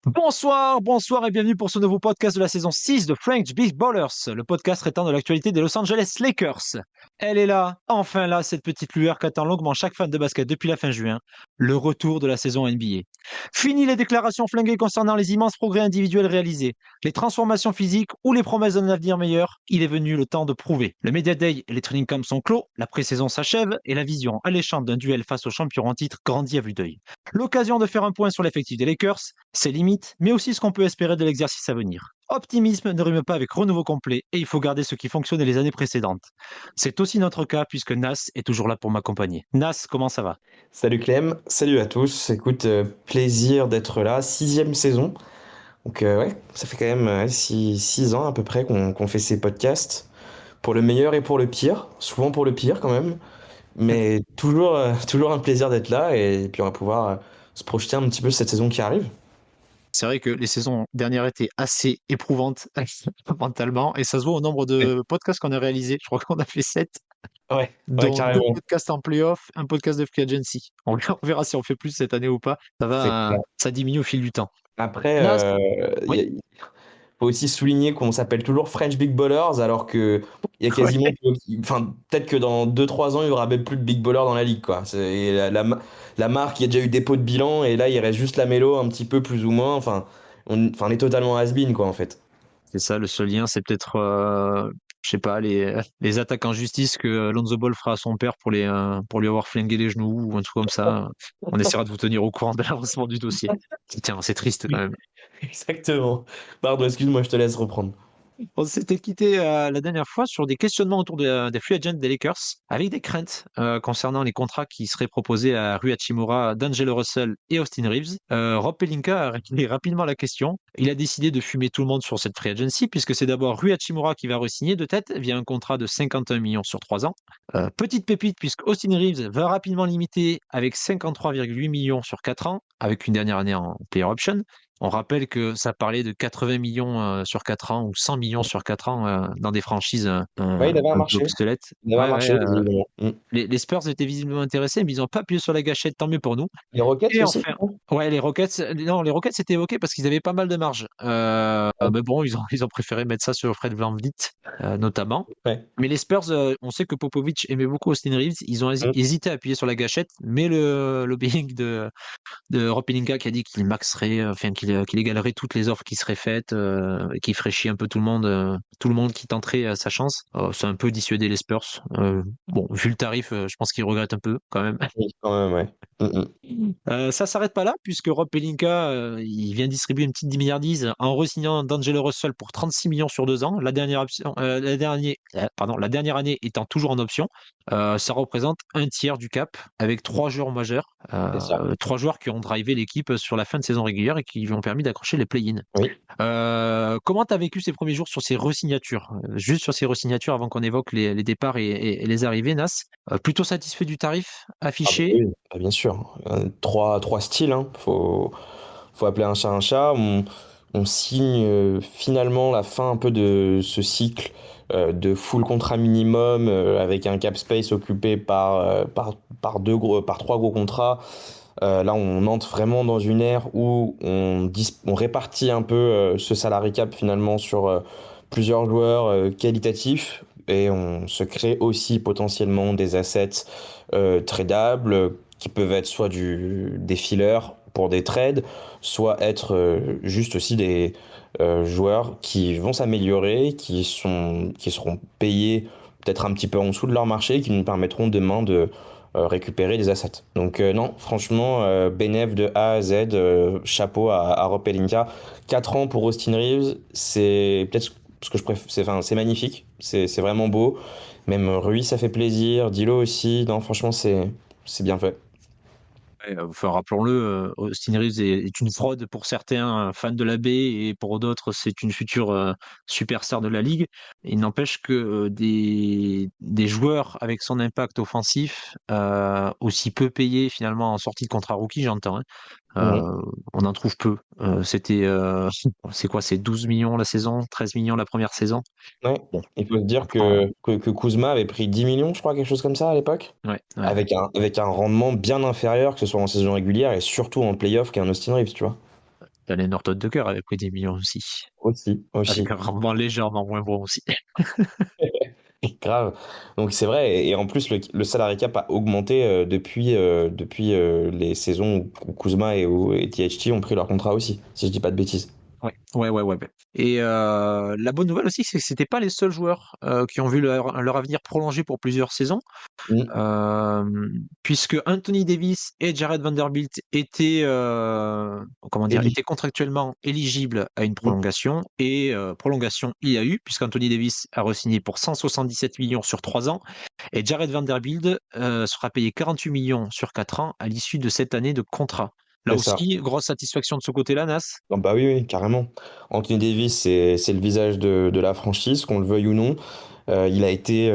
Bonsoir et bienvenue pour ce nouveau podcast de la saison 6 de French Big Ballers, le podcast traitant de l'actualité des Los Angeles Lakers. Elle est là, enfin là, cette petite lueur qu'attend longuement chaque fan de basket depuis la fin juin, le retour de la saison NBA. Fini les déclarations flinguées concernant les immenses progrès individuels réalisés, les transformations physiques ou les promesses d'un avenir meilleur, il est venu le temps de prouver. Le Media Day et les training camps sont clos, la pré-saison s'achève et la vision alléchante d'un duel face aux champions en titre grandit à vue d'œil. L'occasion de faire un point sur l'effectif des Lakers, ses limites, mais aussi ce qu'on peut espérer de l'exercice à venir. Optimisme ne rime pas avec renouveau complet et il faut garder ce qui fonctionnait les années précédentes. C'est aussi notre cas puisque Nas est toujours là pour m'accompagner. Nas, comment ça va? Salut Clem, salut à tous. Écoute, plaisir d'être là, sixième saison. Donc ouais, ça fait quand même 6 ans à peu près qu'on fait ces podcasts. Pour le meilleur et pour le pire, souvent pour le pire quand même. Mais toujours, toujours un plaisir d'être là et puis on va pouvoir se projeter un petit peu cette saison qui arrive. C'est vrai que les saisons dernières étaient assez éprouvantes mentalement et ça se voit au nombre Ouais, de podcasts qu'on a réalisés. Je crois qu'on a fait 7, ouais, ouais, dont deux carrément. podcasts en playoff, un podcast de free agency. On verra si on fait plus cette année ou pas. C'est clair. Ça diminue au fil du temps. Après, Nas, oui. il faut aussi souligner qu'on s'appelle toujours French Big Ballers alors que il y a quasiment, enfin peut-être que dans 2 3 ans il y aura même plus de Big Ballers dans la ligue quoi. Et la marque il y a déjà eu dépôt de bilan et là il reste juste la mélo un petit peu plus ou moins. Enfin on est totalement has-been quoi en fait. C'est ça, le seul lien, c'est peut-être, je sais pas, les attaques en justice que Lonzo Ball fera à son père pour lui avoir flingué les genoux ou un truc comme ça. On essaiera de vous tenir au courant de l'avancement du dossier. Tiens, c'est triste quand Oui, même. exactement. Pardon, excuse-moi, je te laisse reprendre. On s'était quitté la dernière fois sur des questionnements autour des free agents des Lakers, avec des craintes concernant les contrats qui seraient proposés à Rui Hachimura, D'Angelo Russell et Austin Reeves. Rob Pelinka a réglé rapidement la question. Il a décidé de fumer tout le monde sur cette free agency, puisque c'est d'abord Rui Hachimura qui va re-signer de tête via un contrat de 51 millions sur 3 ans. Petite pépite, puisque Austin Reeves va rapidement limiter avec 53,8 millions sur 4 ans, avec une dernière année en player option. On rappelle que ça parlait de 80 millions sur 4 ans ou 100 millions sur 4 ans dans des franchises Ouais, il avait un un peu marché. obsolètes. Il avait un Ouais, ouais, marché, visiblement. les Spurs étaient visiblement intéressés, mais ils n'ont pas appuyé sur la gâchette, tant mieux pour nous. Les Rockets Et aussi, enfin, non? ouais, les Rockets, non, les Rockets c'était évoqué parce qu'ils avaient pas mal de marge. Mais bon, ils ont préféré mettre ça sur Fred VanVleet, notamment. Ouais. Mais les Spurs, on sait que Popovich aimait beaucoup Austin Reeves. Ils ont Mm. hésité à appuyer sur la gâchette, mais le lobbying de Rob Pelinka qui a dit qu'il maxerait, enfin qu'il égalerait toutes les offres qui seraient faites, et qui ferait chier un peu tout le monde qui tenterait sa chance. C'est un peu dissuadé les Spurs. Bon, vu le tarif, je pense qu'ils regrettent un peu quand même. Oui, quand même, ouais. Mm. Ça s'arrête pas là, puisque Rob Pelinka, il vient distribuer une petite 10 milliardise en re-signant D'Angelo Russell pour 36 millions sur 2 ans. La dernière année étant toujours en option. Ça représente un tiers du cap avec 3 joueurs majeurs, C'est ça. 3 joueurs qui ont drivé l'équipe sur la fin de saison régulière et qui lui ont permis d'accrocher les play-in. Oui. Comment tu as vécu ces premiers jours sur ces re-signatures? Juste sur ces re-signatures avant qu'on évoque les départs et les arrivées, Nas. Plutôt satisfait du tarif Ah bah affiché? oui, bah bien sûr. Trois styles, hein. Faut appeler un chat un chat. On signe finalement la fin un peu de ce cycle de full contrat minimum avec un cap space occupé par 3 gros contrats. Là, on entre vraiment dans une ère où on répartit un peu ce salary cap finalement sur plusieurs joueurs qualitatifs et on se crée aussi potentiellement des assets tradables qui peuvent être soit des fillers pour des trades, soit être juste aussi des joueurs qui vont s'améliorer, qui seront payés peut-être un petit peu en dessous de leur marché, qui nous permettront demain de récupérer des assets. Donc non, franchement, bénéf de A à Z, chapeau à Rob Pelinka. 4 ans pour Austin Reeves, c'est peut-être ce que je préfère, enfin, c'est magnifique, c'est vraiment beau. Même Rui, ça fait plaisir, Dilo aussi, non, franchement, c'est bien fait. Ouais, enfin, rappelons-le, Austin Reeves est une fraude pour certains fans de la baie et pour d'autres, c'est une future superstar de la ligue. Il n'empêche que des joueurs avec son impact offensif, aussi peu payés finalement en sortie de contrat rookie, j'entends, hein, Mhm. on en trouve peu. C'est quoi, c'est 12 millions la saison, 13 millions la première saison. Ouais. Bon, Il faut se on dire prend. que Kuzma avait pris 10 millions, je crois, quelque chose comme ça à l'époque, Ouais, ouais. avec un rendement bien inférieur, que ce soit en saison régulière et surtout en playoff qu'un Austin Reeves, tu vois. Talen Norton Tucker avait pris 10 millions aussi, Aussi, avec aussi. un rendement légèrement moins bon aussi. Grave. Donc c'est vrai, et en plus le salary cap a augmenté depuis les saisons où Kuzma et THT ont pris leur contrat aussi, si je dis pas de bêtises. Ouais, ouais, ouais, ouais. Ouais. Et la bonne nouvelle aussi, c'est que c'était pas les seuls joueurs qui ont vu leur avenir prolongé pour plusieurs saisons. Mm. Puisque Anthony Davis et Jared Vanderbilt étaient, comment dire, Eli. étaient contractuellement éligibles à une Mm. prolongation et prolongation il y a eu, puisqu'Anthony Davis a re-signé pour 177 millions sur 3 ans et Jared Vanderbilt sera payé 48 millions sur 4 ans à l'issue de cette année de contrat. Là C'est ça. aussi, grosse satisfaction de ce côté-là, Nas. Ah bah oui, oui, carrément. Anthony Davis, c'est le visage de la franchise, qu'on le veuille ou non. Il a été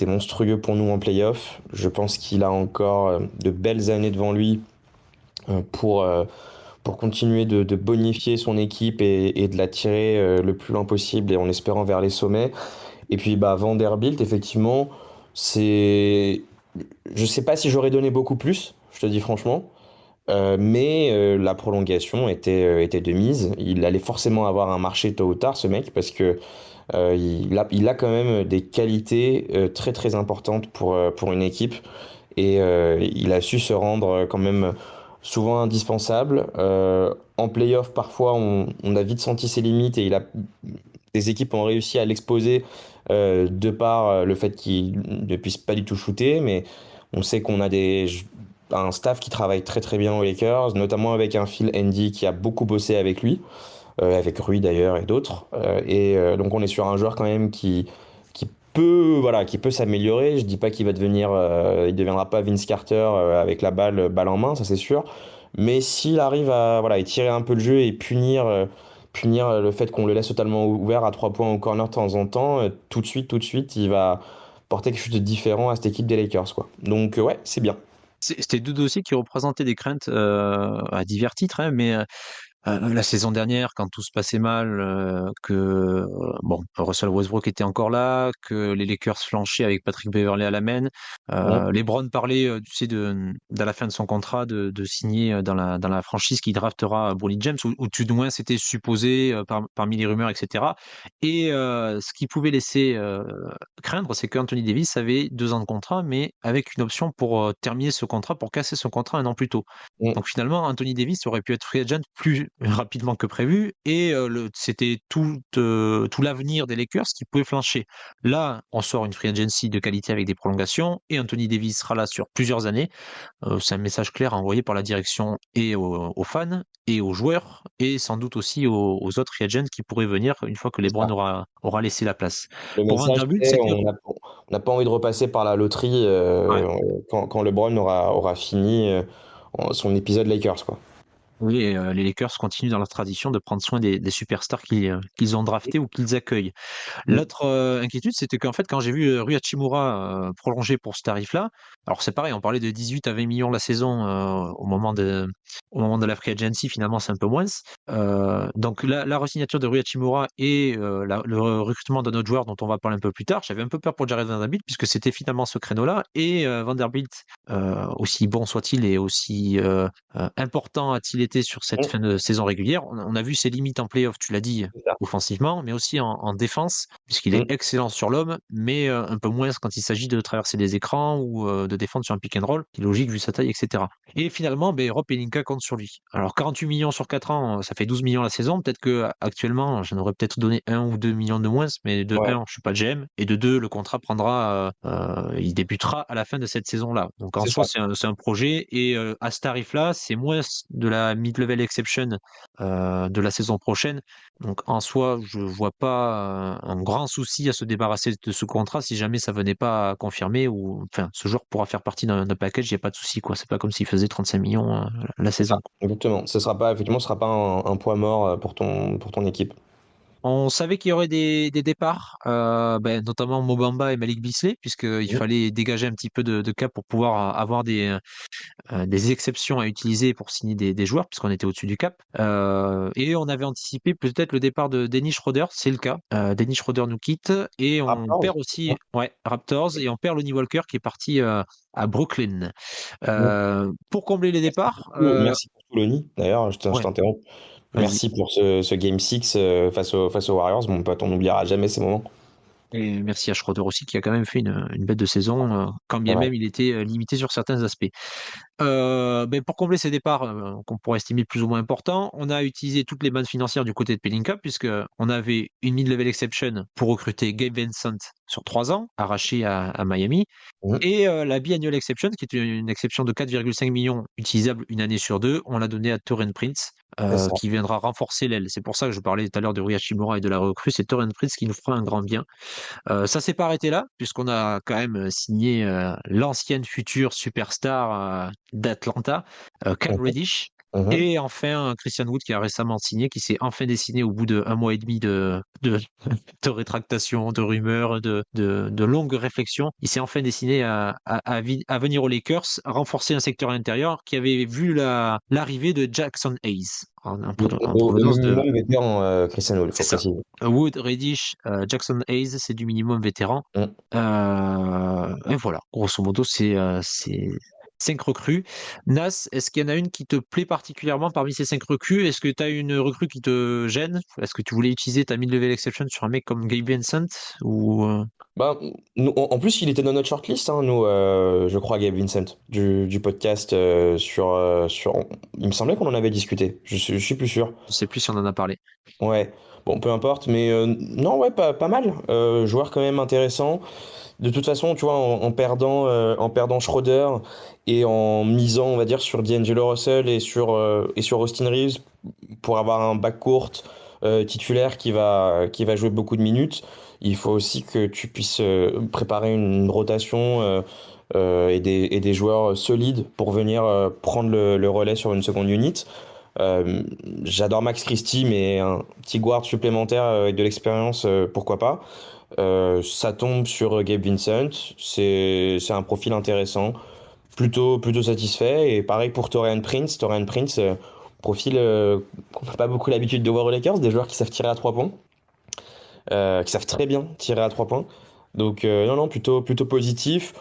monstrueux pour nous en playoff. Je pense qu'il a encore de belles années devant lui pour continuer de bonifier son équipe et de la tirer le plus loin possible et en espérant vers les sommets. Et puis bah, Vanderbilt, effectivement, c'est... Je sais pas si j'aurais donné beaucoup plus, je te dis franchement. Mais la prolongation était de mise. Il allait forcément avoir un marché tôt ou tard, ce mec, parce que il a quand même des qualités très très importantes pour une équipe. Et il a su se rendre quand même souvent indispensable. En playoff, parfois, on a vite senti ses limites et des équipes ont réussi à l'exposer de par le fait qu'il ne puisse pas du tout shooter. Mais on sait qu'on a un staff qui travaille très très bien aux Lakers, notamment avec un Phil Andy qui a beaucoup bossé avec lui, avec Rui d'ailleurs et d'autres. Donc on est sur un joueur quand même qui peut, voilà, qui peut s'améliorer. Je dis pas qu'il va devenir, il deviendra pas Vince Carter avec la balle en main, ça c'est sûr. Mais s'il arrive à voilà, étirer un peu le jeu et punir le fait qu'on le laisse totalement ouvert à 3 points au corner de temps en temps, tout de suite, il va porter quelque chose de différent à cette équipe des Lakers, quoi. Donc ouais, c'est bien. C'était deux dossiers qui représentaient des craintes à divers titres, hein, mais la saison dernière, quand tout se passait mal, bon, Russell Westbrook était encore là, que les Lakers flanchaient avec Patrick Beverley à la main. Mm, LeBron parlait, tu sais, à la fin de son contrat, de signer dans la franchise qui draftera Bronny James, ou tout du moins c'était supposé parmi les rumeurs, etc. Et ce qui pouvait laisser craindre, c'est qu'Anthony Davis avait 2 ans de contrat, mais avec une option pour terminer ce contrat, pour casser ce contrat un an plus tôt. mm. Donc finalement, Anthony Davis aurait pu être free agent plus rapidement que prévu et c'était tout l'avenir des Lakers qui pouvait flancher. Là, on sort une free agency de qualité avec des prolongations et Anthony Davis sera là sur plusieurs années. C'est un message clair envoyé par la direction et aux fans et aux joueurs et sans doute aussi aux autres free agents qui pourraient venir une fois que C'est LeBron ça. aura laissé la place. Le Pour message, Vanderbilt, c'est c'était on n'a pas envie de repasser par la loterie ouais. quand LeBron aura fini son épisode Lakers, quoi. Oui, et les Lakers continuent dans leur tradition de prendre soin des superstars qu'ils ont draftés ou qu'ils accueillent. Mm. L'autre inquiétude, c'était qu'en fait, quand j'ai vu Rui Hachimura prolonger pour ce tarif-là, alors c'est pareil, on parlait de 18 à 20 millions la saison au moment de la free agency, finalement c'est un peu moins. Donc la re-signature de Rui Hachimura et le recrutement d'un autre joueur dont on va parler un peu plus tard, j'avais un peu peur pour Jared Vanderbilt puisque c'était finalement ce créneau-là et Vanderbilt, aussi bon soit-il et aussi important a-t-il été sur cette Mm. fin de saison régulière, on a vu ses limites en playoff, tu l'as dit, C'est ça. offensivement, mais aussi en défense, puisqu'il est Mm. excellent sur l'homme, mais un peu moins quand il s'agit de traverser des écrans ou de défendre sur un pick and roll, qui est logique vu sa taille, etc. Et finalement, ben, Rob Pelinka compte sur lui. Alors 48 millions sur 4 ans, ça fait 12 millions la saison. Peut-être que actuellement, j'en aurais peut-être donné 1 ou 2 millions de moins, mais de Ouais, 1, je suis pas GM, et de 2, le contrat il débutera à la fin de cette saison-là. Donc en c'est soi, ça. c'est un projet, et à ce tarif-là, c'est moins de la mid-level exception de la saison prochaine. Donc en soi, je vois pas un grand souci à se débarrasser de ce contrat si jamais ça venait pas à confirmer ou enfin ce joueur pourra faire partie d'un package, il y a pas de souci quoi. C'est pas comme s'il faisait 35 millions la C'est ça. saison. Exactement. Ce sera pas, effectivement, ce sera pas un poids mort pour ton équipe. On savait qu'il y aurait des départs, ben, notamment Mobamba et Malik Beasley, puisqu'il Mm. fallait dégager un petit peu de cap pour pouvoir avoir des exceptions à utiliser pour signer des joueurs, puisqu'on était au-dessus du cap. Et on avait anticipé peut-être le départ de Dennis Schroeder, c'est le cas. Dennis Schroeder nous quitte et on Raptors. perd aussi ouais, Raptors et on perd Lonnie Walker qui est parti à Brooklyn. Mm. Pour combler les Merci départs, beaucoup. Merci. Touloni, d'ailleurs, je Ouais, t'interromps. vas-y. Merci pour ce Game 6 face aux Warriors, mon pote, on n'oubliera jamais ces moments. Et merci à Schroeder aussi qui a quand même fait une bête de saison, quand bien Ouais. même il était limité sur certains aspects. Pour combler ces départs qu'on pourrait estimer plus ou moins importants, on a utilisé toutes les mannes financières du côté de Pelinka, puisque on avait une mid-level exception pour recruter Gabe Vincent sur 3 ans, arraché à Miami, Mhm. et la biannual exception, qui est une exception de 4,5 millions utilisable une année sur deux, on l'a donnée à Torrent Prince, C'est ça. qui viendra renforcer l'aile. C'est pour ça que je parlais tout à l'heure de Rui Hachimura et de la recrue, c'est Torrent Prince qui nous fera un grand bien. Ça s'est pas arrêté là, puisqu'on a quand même signé l'ancienne future superstar d'Atlanta, Cam Mhm. Reddish, Mhm. et enfin Christian Wood qui a récemment signé, qui s'est enfin dessiné au bout d'un mois et demi de rétractation, de rumeurs, de longues réflexions. Il s'est enfin dessiné à venir aux Lakers, renforcer un secteur intérieur qui avait vu l'arrivée de Jackson Hayes en Au provenance de. minimum vétéran, Christian Wood, il C'est faut ça. préciser. Wood, Reddish, Jackson Hayes, c'est du minimum vétéran. Mhm. Et voilà, grosso modo, c'est 5 recrues. Nas, est-ce qu'il y en a une qui te plaît particulièrement parmi ces 5 recrues? Est-ce que tu as une recrue qui te gêne? Est-ce que tu voulais utiliser ta mid-level exception sur un mec comme Gabe Vincent? Ou, Bah, en plus, il était dans notre shortlist, hein, nous, je crois, Gabe Vincent, du podcast il me semblait qu'on en avait discuté, je suis plus sûr. je sais plus si on en a parlé. Ouais, bon, peu importe, mais non, ouais, pas mal. Joueur quand même intéressant. De toute façon, tu vois, en perdant Schroeder et en misant, on va dire, sur D'Angelo Russell et sur Austin Reeves pour avoir un backcourt titulaire qui va jouer beaucoup de minutes, il faut aussi que tu puisses préparer une rotation et des joueurs solides pour venir prendre le relais sur une seconde unit. Euh, J'adore Max Christie, mais un petit guard supplémentaire avec de l'expérience, pourquoi pas. Ça tombe sur Gabe Vincent, c'est un profil intéressant, plutôt satisfait. Et pareil pour Torian Prince. Torian Prince, profil qu'on n'a pas beaucoup l'habitude de voir aux Lakers, des joueurs qui savent tirer à 3 points, qui savent très bien tirer à 3 points. Donc non, non, plutôt positif.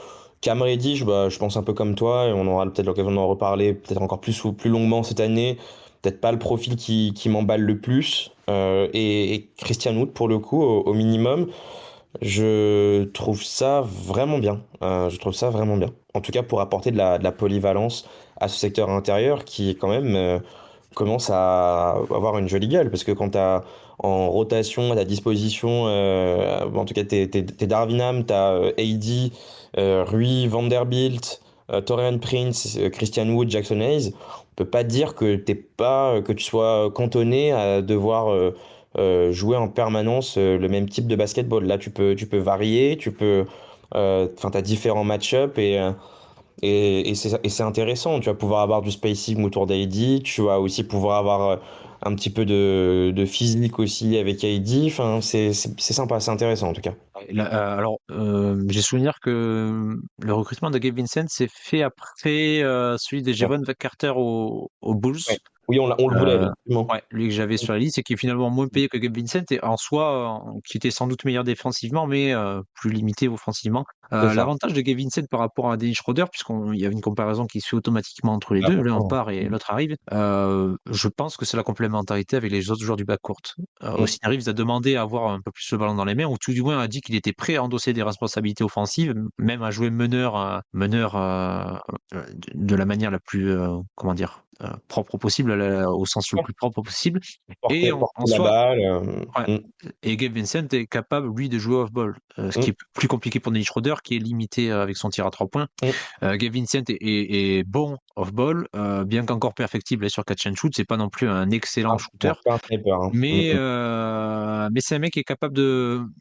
Cam Reddish, bah, je pense un peu comme toi, et on aura peut-être l'occasion d'en reparler peut-être encore plus ou plus longuement cette année. Peut-être pas le profil qui m'emballe le plus. Et Christian Wood, pour le coup, au minimum. Je trouve ça vraiment bien. Je trouve ça vraiment bien. En tout cas, pour apporter de la polyvalence à ce secteur intérieur qui, quand même, commence à avoir une jolie gueule. Parce que quand tu as en rotation à ta disposition, en tout cas, t'es Darvinham, tu as AD, Rui, Vanderbilt, Torian Prince, Christian Wood, Jackson Hayes, on peut pas dire que tu sois cantonné à devoir jouer en permanence le même type de basketball. Là, tu peux varier, enfin, t'as différents match-up et c'est intéressant. Tu vas pouvoir avoir du spacing autour d'AD, tu vas aussi pouvoir avoir un petit peu de physique aussi avec AD. Enfin, c'est sympa, c'est intéressant en tout cas. Alors, j'ai souvenir que le recrutement de Gabe Vincent s'est fait après celui de Ouais. Javon Carter aux Bulls. Ouais. Oui, on le voulait, Euh, effectivement. ouais, lui que j'avais sur la liste, et qui est finalement moins payé que Gabe Vincent, et en soi, qui était sans doute meilleur défensivement, mais plus limité offensivement. C'est ça. L'avantage de Gabe Vincent par rapport à Dennis Schroeder, puisqu'il y a une comparaison qui se fait automatiquement entre les Ah, deux, l'un pourtant. part et l'autre arrive, je pense que c'est la complémentarité avec les autres joueurs du backcourt. Mm. Austin Reeves a demandé à avoir un peu plus le ballon dans les mains, ou tout du moins a dit qu'il était prêt à endosser des responsabilités offensives, même à jouer meneur de la manière la plus, comment dire, propre possible, au sens le Ouais. plus propre possible. Et en Porter la soi, balle. ouais. Et Gabe Vincent est capable, lui, de jouer off-ball, ce qui Mm, est plus compliqué pour Dennis Schroeder, qui est limité avec son tir à 3 points. mm. Gabe Vincent est bon off-ball, bien qu'encore perfectible sur catch and shoot. C'est pas non plus un excellent shooter. Pas un sniper, hein. Mm, Mais c'est un mec qui est capable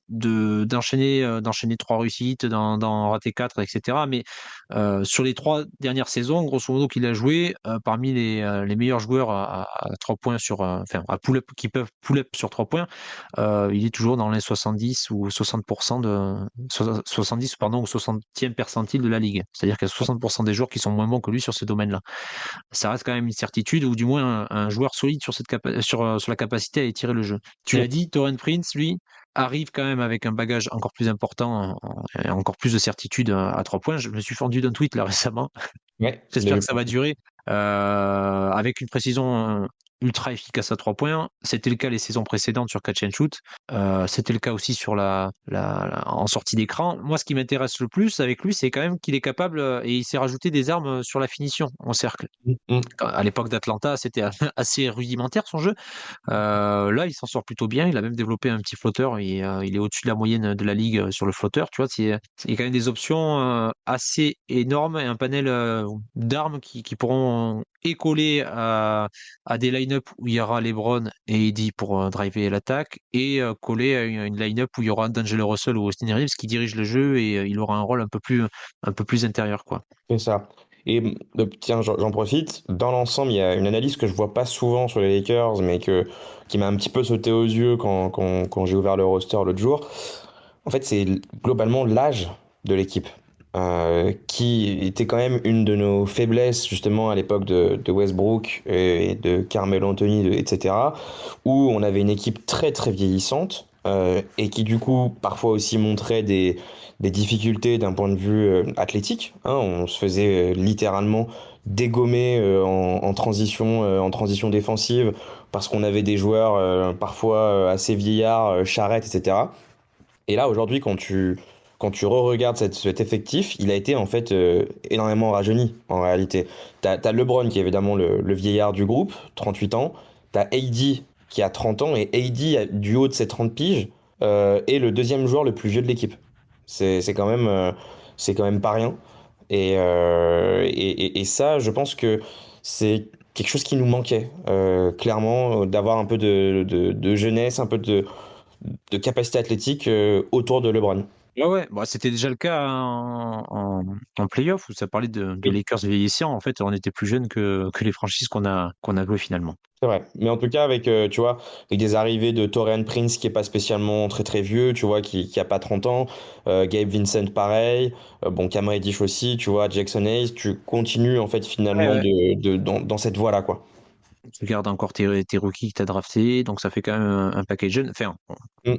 d'enchaîner 3 réussites, d'en rater 4, etc. Mais sur les 3 dernières saisons, grosso modo, qu'il a joué, parmi les meilleurs joueurs à 3 points enfin, à pull-up, qui peuvent pull-up sur 3 points, il est toujours dans les 70 ou 60% 70, pardon, ou 60e percentile de la ligue. C'est-à-dire qu'il y a 60% des joueurs qui sont moins bons que lui sur ces domaines-là. Ça reste quand même une certitude, ou du moins un joueur solide sur la capacité à étirer le jeu. Tu l'as mm. dit, Torrent Prince, lui, arrive quand même avec un bagage encore plus important et encore plus de certitude à 3 points. Je me suis fendu d'un tweet là récemment. Ouais, je l'ai J'espère vu que ça va passer. durer. avec une précision ultra efficace à 3 points. C'était le cas les saisons précédentes sur catch and shoot. C'était le cas aussi sur en sortie d'écran. Moi, ce qui m'intéresse le plus avec lui, c'est quand même qu'il est capable et il s'est rajouté des armes sur la finition en cercle. À l'époque d'Atlanta, c'était assez rudimentaire son jeu. Là, il s'en sort plutôt bien. Il a même développé un petit flotteur. Il est au-dessus de la moyenne de la ligue sur le flotteur. Tu vois, il y a quand même des options assez énormes et un panel d'armes qui pourront écoler à des line-up où il y aura LeBron et AD pour driver l'attaque et coller à une line-up où il y aura D'Angelo Russell ou Austin Reeves qui dirige le jeu et il aura un rôle un peu plus intérieur, quoi. C'est ça. Et tiens, j'en profite. Dans l'ensemble, il y a une analyse que je vois pas souvent sur les Lakers, mais qui m'a un petit peu sauté aux yeux quand j'ai ouvert le roster l'autre jour. En fait, c'est globalement l'âge de l'équipe, qui était quand même une de nos faiblesses, justement, à l'époque de Westbrook et de Carmelo Anthony, etc., où on avait une équipe très, très vieillissante, et qui, du coup, parfois aussi montrait des difficultés d'un point de vue athlétique, hein. On se faisait littéralement dégommer en transition défensive, parce qu'on avait des joueurs parfois assez vieillards, charrettes, etc. Et là, aujourd'hui, quand tu re-regardes cet effectif, il a été en fait énormément rajeuni en réalité. T'as LeBron qui est évidemment le vieillard du groupe, 38 ans. T'as AD qui a 30 ans et AD, du haut de ses 30 piges, est le deuxième joueur le plus vieux de l'équipe. C'est quand même pas rien. Et ça, je pense que c'est quelque chose qui nous manquait, clairement, d'avoir un peu de jeunesse, un peu de capacité athlétique autour de LeBron. Ouais, ouais, bah, c'était déjà le cas en playoff où ça parlait de Oui, Lakers vieillissants. En fait, on était plus jeunes que les franchises qu'on a joué finalement. c'est vrai. Mais en tout cas, avec, tu vois, avec des arrivées de Taurean Prince qui est pas spécialement très très vieux, tu vois, qui a pas 30 ans, Gabe Vincent pareil, bon, Cam Reddish aussi, tu vois, Jackson Hayes, tu continues en fait Ouais, finalement ouais. dans cette voie-là, quoi. Tu gardes encore tes rookies que tu as draftés, donc ça fait quand même un paquet jeune. Enfin, Mm.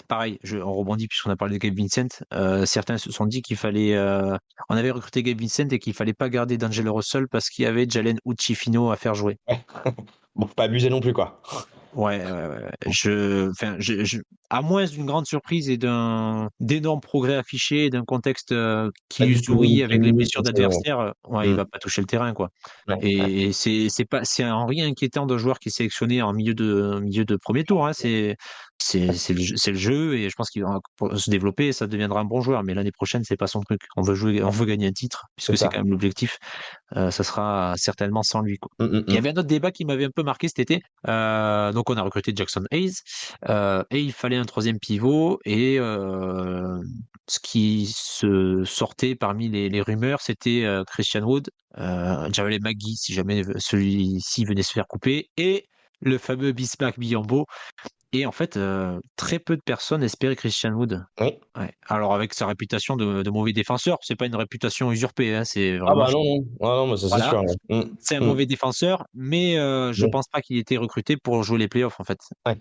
pareil, on rebondit puisqu'on a parlé de Gabe Vincent. Certains se sont dit qu'il fallait. On avait recruté Gabe Vincent et qu'il fallait pas garder D'Angelo Russell parce qu'il y avait Jalen Uchi-Fino à faire jouer. Ouais. Bon, faut pas abuser non plus, quoi. Ouais, ouais, ouais. Enfin, à moins d'une grande surprise et d'énormes progrès affichés, et d'un contexte qui Pas lui du sourit tout. avec les blessures d'adversaires, ouais, il Mm. va pas toucher le terrain, quoi. Ouais, ouais. Et c'est en rien inquiétant de joueur qui est sélectionné en milieu de premier tour, hein. C'est le jeu et je pense qu'il va se développer et ça deviendra un bon joueur. Mais l'année prochaine, c'est pas son truc. On veut jouer, on veut gagner un titre C'est puisque c'est quand ça. même l'objectif. Ça sera certainement sans lui, quoi. Mm, mm, Il y avait mm. un autre débat qui m'avait un peu marqué cet été. Donc on a recruté Jackson Hayes et il fallait un troisième pivot et ce qui se sortait parmi les rumeurs, c'était Christian Wood, Javel McGee si jamais celui-ci venait se faire couper et le fameux Bismack Biyombo. Et en fait, très peu de personnes espéraient Christian Wood. Oui. Ouais. Alors avec sa réputation de mauvais défenseur, c'est pas une réputation usurpée, hein, c'est Ah vraiment bah non, non. Ah non, mais ça c'est voilà. sûr. Ouais. C'est un Mm, mm. mauvais défenseur, mais je Bon. pense pas qu'il ait été recruté pour jouer les playoffs en fait. Ouais.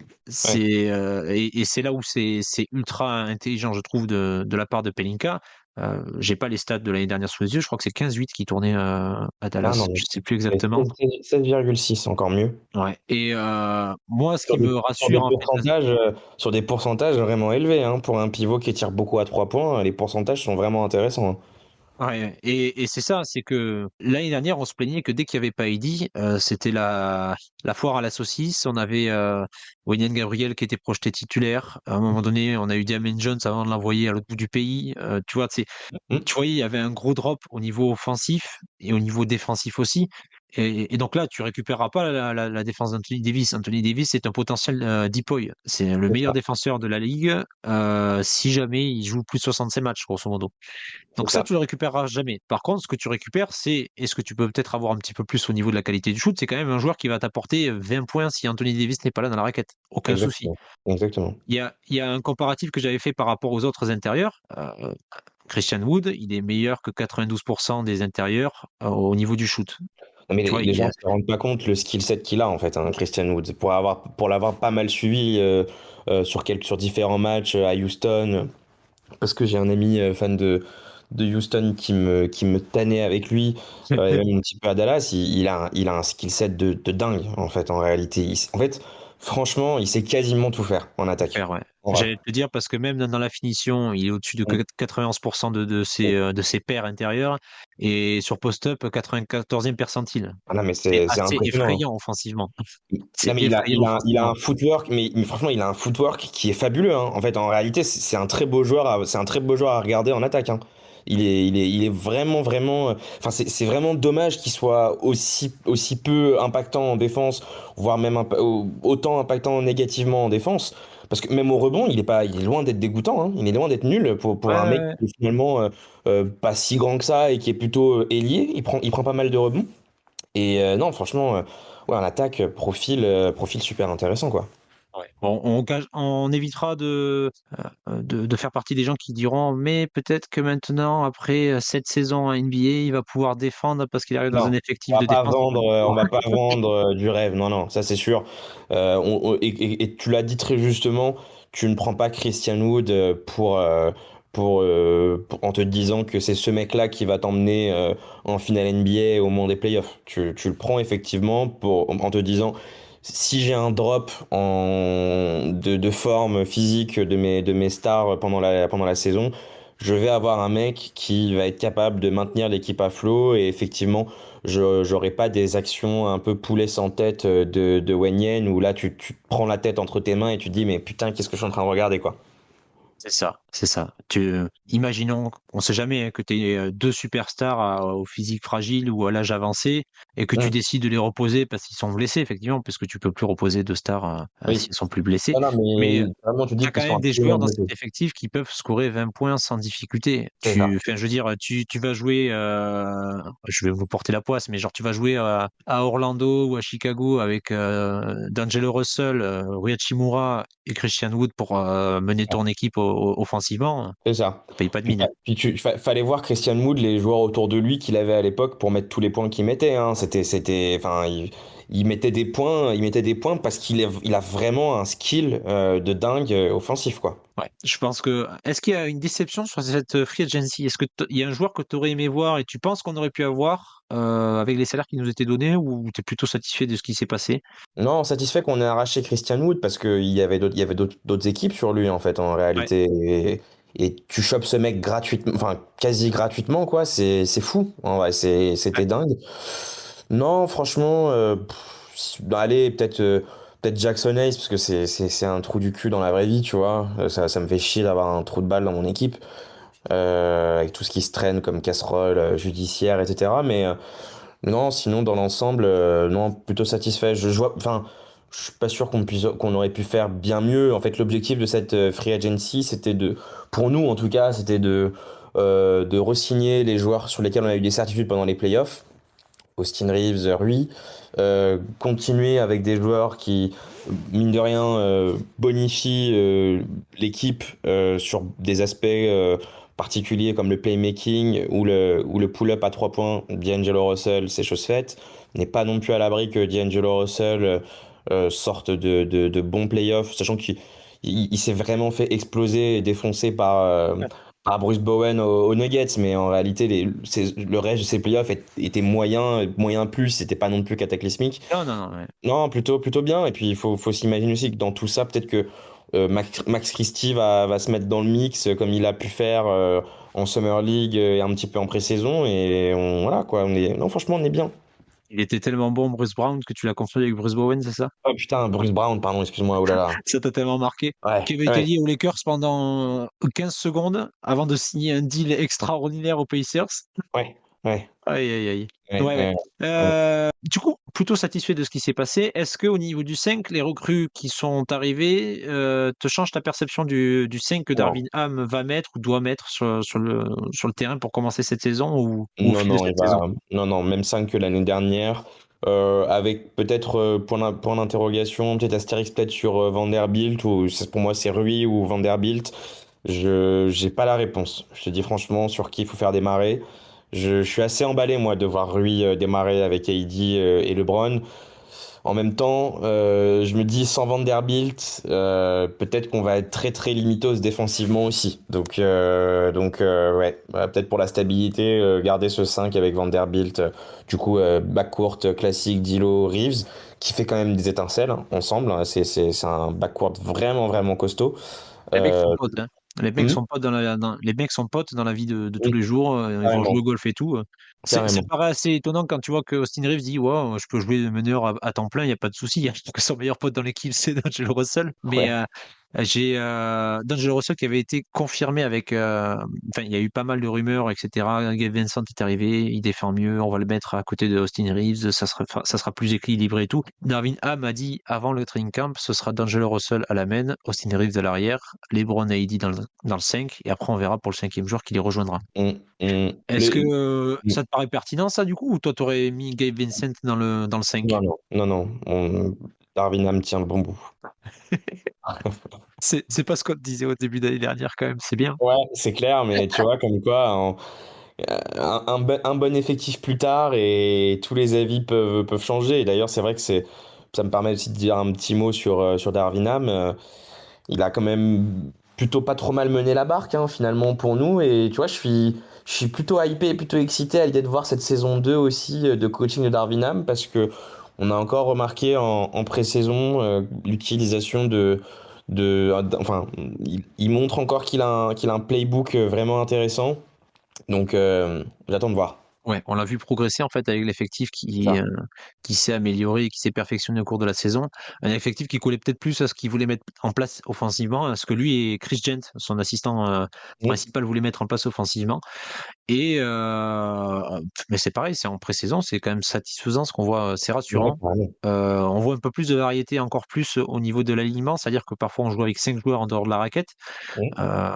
Ouais. Et c'est là où c'est ultra intelligent, je trouve, de la part de Pelinka. J'ai pas les stats de l'année dernière sous les yeux, je crois que c'est 15-8 qui tournait à Ah Dallas, non, mais je sais plus c'est exactement. 16,6, encore mieux. Ouais. Et moi, ce Sur qui des, me sur des rassure en fait, pourcentages, sur des pourcentages vraiment élevés, hein. Pour un pivot qui tire beaucoup à 3 points, les pourcentages sont vraiment intéressants, hein. ouais, et c'est ça, c'est que l'année dernière, on se plaignait que dès qu'il y avait pas Heidi, c'était la foire à la saucisse. On avait Wenyan Gabriel qui était projeté titulaire. À un moment donné, on a eu Diamond Jones avant de l'envoyer à l'autre bout du pays. Tu vois, Mm. tu voyais, il y avait un gros drop au niveau offensif et au niveau défensif aussi. Et donc là, tu récupéreras pas la défense d'Anthony Davis. Anthony Davis, c'est un potentiel depoy. C'est le C'est meilleur ça, défenseur de la ligue si jamais il joue plus de 65 matchs, grosso modo. c'est Donc ça, ça. tu le récupéreras jamais. Par contre, ce que tu récupères, c'est, et ce que tu peux peut-être avoir un petit peu plus au niveau de la qualité du shoot, c'est quand même un joueur qui va t'apporter 20 points si Anthony Davis n'est pas là dans la raquette. Aucun souci. Exactement. Exactement. Il y a un comparatif que j'avais fait par rapport aux autres intérieurs. Christian Wood, il est meilleur que 92% des intérieurs au niveau du shoot. Non, mais Tu vois, les gens ne se rendent pas compte le skill set qu'il a en fait, hein, Christian Woods. Pour l'avoir pas mal suivi sur différents matchs à Houston, parce que j'ai un ami fan de Houston qui me tannait avec lui, et même un petit peu à Dallas, il a un skill set de dingue, en fait, en réalité. En fait, franchement, il sait quasiment tout faire en attaque. Super, ouais. En vrai. J'allais te dire parce que même dans la finition, il est au-dessus de Mm. 91% Mm. de ses pairs intérieurs et sur post-up, 94e percentile. Ah non, mais C'est c'est assez impressionnant, hein. effrayant offensivement. Non, C'est mais effrayant il a offensivement. un footwork, mais franchement, il a un footwork qui est fabuleux, hein. En fait, en réalité, c'est un très beau joueur c'est un très beau joueur à regarder en attaque, hein. Il est vraiment, vraiment. Enfin, c'est vraiment dommage qu'il soit aussi peu impactant en défense, voire même autant impactant négativement en défense. Parce que même au rebond, il est loin d'être dégoûtant, hein. Il est loin d'être nul Ouais, pour un ouais, mec ouais. qui est finalement pas si grand que ça et qui est plutôt ailier. Il prend pas mal de rebonds. Et non, franchement, ouais, en attaque, profil super intéressant, quoi. Ouais. Bon, on évitera de faire partie des gens qui diront, mais peut-être que maintenant, après 7 saisons en NBA, il va pouvoir défendre parce qu'il arrive dans un Non, effectif de défense. on va pas vendre du rêve. Non, non, ça c'est sûr. Et tu l'as dit très justement, tu ne prends pas Christian Wood en te disant que c'est ce mec-là qui va t'emmener en finale NBA au moment des playoffs. Tu le prends effectivement en te disant, si j'ai un drop de forme physique de mes stars pendant la saison, je vais avoir un mec qui va être capable de maintenir l'équipe à flot et effectivement j'aurai pas des actions un peu poulet sans tête de Wei Yen où là tu te prends la tête entre tes mains et tu te dis mais putain qu'est-ce que je suis en train de regarder quoi. C'est ça, c'est ça. Imaginons, on sait jamais, hein, que tu es deux superstars au physique fragile ou à l'âge avancé et que tu Mm. décides de les reposer parce qu'ils sont blessés, effectivement, parce que tu peux plus reposer deux stars Oui. s'ils sont plus blessés. Non, non, Mais mais vraiment tu tu dis as qu'ils quand sont même des absolument joueurs dans cet blessés. effectif qui peuvent scorer 20 points sans difficulté. C'est ça. Enfin, je veux dire, tu vas jouer, je vais vous porter la poisse, mais genre tu vas jouer à Orlando ou à Chicago avec D'Angelo Russell, Rui Hachimura et Christian Wood pour mener ton équipe offensivement. C'est ça. Ça paye pas de mine. Fallait voir Christian Wood, les joueurs autour de lui qu'il avait à l'époque pour mettre tous les points qu'il mettait, hein. Enfin, il mettait des points parce il a vraiment un skill de dingue offensif, quoi. Ouais, je pense que. Est-ce qu'il y a une déception sur cette free agency? Est-ce il y a un joueur que tu aurais aimé voir et tu penses qu'on aurait pu avoir avec les salaires qui nous étaient donnés ou tu es plutôt satisfait de ce qui s'est passé? Non, satisfait qu'on ait arraché Christian Wood parce qu'il y avait d'autres équipes sur lui, en fait, en Ouais. réalité. Et tu chopes ce mec gratuitement, enfin, quasi gratuitement, quoi. C'est fou. En vrai, Ouais. c'était dingue. Non, franchement, allez, peut-être Jackson Hayes, parce que c'est un trou du cul dans la vraie vie, tu vois. Ça me fait chier d'avoir un trou de balle dans mon équipe, avec tout ce qui se traîne comme casserole judiciaire, etc. Mais non, sinon, dans l'ensemble, non, plutôt satisfait. Enfin, je suis pas sûr qu'on aurait pu faire bien mieux. En fait, l'objectif de cette free agency, pour nous en tout cas, c'était de re-signer les joueurs sur lesquels on a eu des certitudes pendant les playoffs. Austin Reeves, Rui, continuer avec des joueurs qui, mine de rien, bonifient l'équipe sur des aspects particuliers comme le playmaking ou le pull-up à 3 points. D'Angelo Russell, c'est chose faite. N'est pas non plus à l'abri que D'Angelo Russell sorte de bons playoffs, sachant qu'il s'est vraiment fait exploser et défoncer par Bruce Bowen aux Nuggets, mais en réalité, le reste de ses playoffs était moyen plus, c'était pas non plus cataclysmique. Non, non, non. Ouais. Non, plutôt bien. Et puis, faut s'imaginer aussi que dans tout ça, peut-être que Max Christie va se mettre dans le mix comme il a pu faire en Summer League et un petit peu en pré-saison. Et voilà, quoi. Non, franchement, on est bien. Il était tellement bon, Bruce Brown, que tu l'as confondu avec Bruce Bowen, c'est ça? Oh putain, Bruce Brown, pardon, excuse-moi, oh là là. Ça t'a tellement marqué. Ouais, Qui avait été ouais, lié aux Lakers pendant 15 secondes avant de signer un deal extraordinaire aux Pacers. ouais, ouais, Aïe, aïe, aïe. ouais, Ouais, ouais. ouais, ouais. Du coup, plutôt satisfait de ce qui s'est passé. Est-ce qu'au niveau du 5, les recrues qui sont arrivées te changent ta perception du 5 que Non. Darvin Ham va mettre ou doit mettre sur le terrain pour commencer cette saison ou au Non, fil de non, cette saison? non, non, même 5 que l'année dernière. Avec peut-être point d'interrogation, peut-être Astérix peut-être sur Vanderbilt, ou pour moi c'est Rui ou Vanderbilt. J'ai pas la réponse. Je te dis franchement sur qui il faut faire démarrer. Je suis assez emballé moi de voir Rui démarrer avec AD et LeBron. En même temps, je me dis sans Vanderbilt, peut-être qu'on va être très très limité défensivement aussi. Donc ouais, voilà, peut-être pour la stabilité, garder ce 5 avec Vanderbilt. Du coup, backcourt classique Dilo Reeves, qui fait quand même des étincelles hein, ensemble. Hein. C'est un backcourt vraiment vraiment costaud. Les mecs Euh, sont potes, hein. hmm, Les mecs sont potes dans la vie de tous oui, les jours. Ils vont jouer carrément, au golf et tout. Ça carrément. paraît assez étonnant quand tu vois que Austin Reeves dit ouais, je peux jouer meneur à temps plein, il n'y a pas de souci. Que son meilleur pote dans l'équipe, c'est D'Angelo Russell. Mais Ouais. j'ai D'Angelo Russell qui avait été confirmé avec. Enfin, il y a eu pas mal de rumeurs, etc. Gabe Vincent est arrivé, il défend mieux, on va le mettre à côté de Austin Reeves, ça sera plus équilibré et tout. Darvin Ham a dit avant le training camp, ce sera D'Angelo Russell à la main, Austin Reeves à l'arrière, LeBron et AD dans le 5, et après on verra pour le cinquième joueur qui les rejoindra. Est-ce que Hmm. ça te paraît pertinent ça du coup, ou toi t'aurais mis Gabe Vincent dans le 5? Non, non, non, non. Darwin Ham tient le bon bout. C'est pas ce qu'on te disait au début d'année dernière quand même, c'est bien. Ouais, c'est clair, mais tu vois, comme quoi, un bon effectif plus tard et tous les avis peuvent changer. Et d'ailleurs, c'est vrai que ça me permet aussi de dire un petit mot sur Darwin Ham. Il a quand même plutôt pas trop mal mené la barque, hein, finalement, pour nous. Et tu vois, je suis plutôt hypé, plutôt excité à l'idée de voir cette saison 2 aussi de coaching de Darwin Ham parce que on a encore remarqué en pré-saison l'utilisation enfin, il montre encore qu'il a un playbook vraiment intéressant. Donc, j'attends de voir. Ouais, on l'a vu progresser en fait avec l'effectif C'est ça. qui s'est amélioré et qui s'est perfectionné au cours de la saison. Un effectif qui collait peut-être plus à ce qu'il voulait mettre en place offensivement, à ce que lui et Chris Gent, son assistant Mm. principal, voulaient mettre en place offensivement. Et mais c'est pareil, c'est en pré-saison, c'est quand même satisfaisant ce qu'on voit, c'est Ouais, rassurant. carrément. On voit un peu plus de variété, encore plus au niveau de l'alignement, c'est-à-dire que parfois on joue avec 5 joueurs en dehors de la raquette. Mm.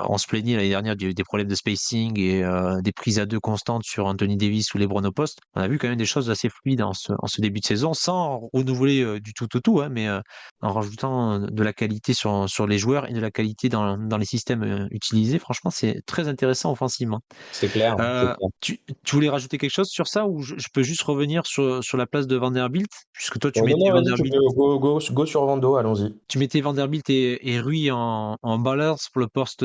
On se plaignait l'année dernière des problèmes de spacing et des prises à deux constantes sur Anthony Davis ou LeBron au poste. On a vu quand même des choses assez fluides en ce début de saison, sans renouveler du tout au tout, hein, mais en rajoutant de la qualité sur les joueurs et de la qualité dans les systèmes utilisés. Franchement, c'est très intéressant offensivement. C'est clair, c'est clair. Tu voulais rajouter quelque chose sur ça, ou je peux juste revenir sur la place de Vanderbilt, puisque toi Non, non, vas-y, tu peux go sur Vando, allons-y. tu mettais Vanderbilt et Rui en balance pour le poste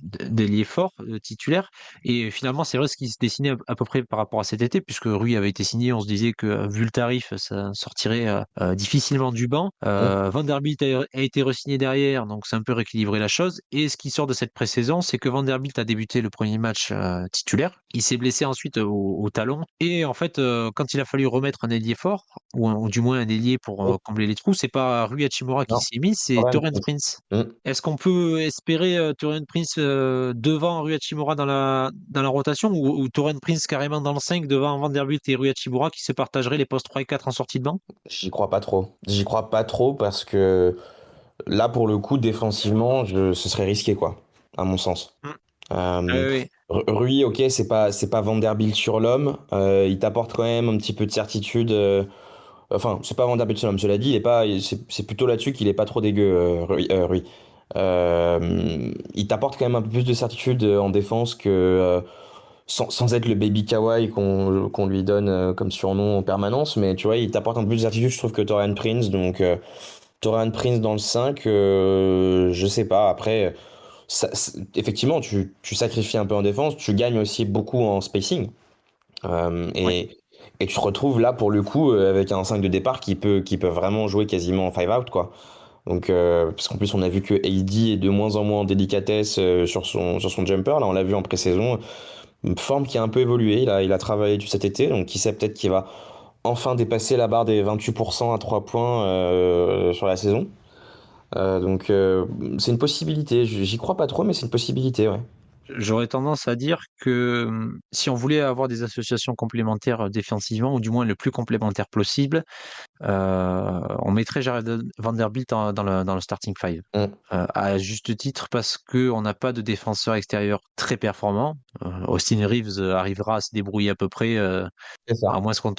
d'ailier fort, titulaire. Et finalement, c'est vrai ce qui se dessinait à peu près par rapport à cet été, puisque Rui avait été signé, on se disait que vu le tarif, ça sortirait difficilement du banc. Mm. Vanderbilt a été re-signé derrière, donc c'est un peu rééquilibré la chose. Et ce qui sort de cette pré-saison, c'est que Vanderbilt a débuté le premier match titulaire. Il s'est blessé ensuite au talon. Et en fait, quand il a fallu remettre un ailier fort, ou du moins un ailier pour Mm. combler les trous, c'est pas Rui Hachimura qui Non, s'est mis, c'est Torian Taurean Prince. Prince. Mm. Est-ce qu'on peut espérer Taurean Prince devant Rui Hachimura dans la rotation, ou Taurean Prince carrément dans le 5 devant Vanderbilt et Rui Hachimura qui se partageraient les postes 3 et 4 en sortie de banc? J'y crois pas trop. J'y crois pas trop parce que là, pour le coup, défensivement, ce serait risqué, quoi, à mon sens. Mm. Euh, Oui, Rui, ok, c'est pas Vanderbilt sur l'homme. Il t'apporte quand même un petit peu de certitude. Enfin, c'est pas Vanderbilt sur l'homme, cela dit, il est pas, c'est plutôt là-dessus qu'il est pas trop dégueu, Rui. Il t'apporte quand même un peu plus de certitude en défense que sans être le baby kawaii qu'on lui donne comme surnom en permanence, mais tu vois, il t'apporte un peu plus de certitude, je trouve, que Torian Prince. Donc, Torian Prince dans le 5, je sais pas. Après, effectivement, tu sacrifies un peu en défense, tu gagnes aussi beaucoup en spacing. Euh, oui. et, et tu te retrouves là, pour le coup, avec un 5 de départ qui peut vraiment jouer quasiment en 5 out, quoi. Donc, parce qu'en plus, on a vu que AD est de moins en moins en délicatesse sur son jumper. Là, on l'a vu en pré-saison. Une forme qui a un peu évolué. Il a travaillé tout cet été. Donc, qui sait, peut-être qu'il va enfin dépasser la barre des 28% à 3 points sur la saison. Donc, c'est une possibilité. J'y crois pas trop, mais c'est une possibilité, ouais. J'aurais tendance à dire que si on voulait avoir des associations complémentaires défensivement, ou du moins le plus complémentaires possible, on mettrait Jared Vanderbilt dans le starting five. Mm. À juste titre parce qu'on n'a pas de défenseur extérieur très performant. Austin Reeves arrivera à se débrouiller à peu près, C'est ça. à moins qu'on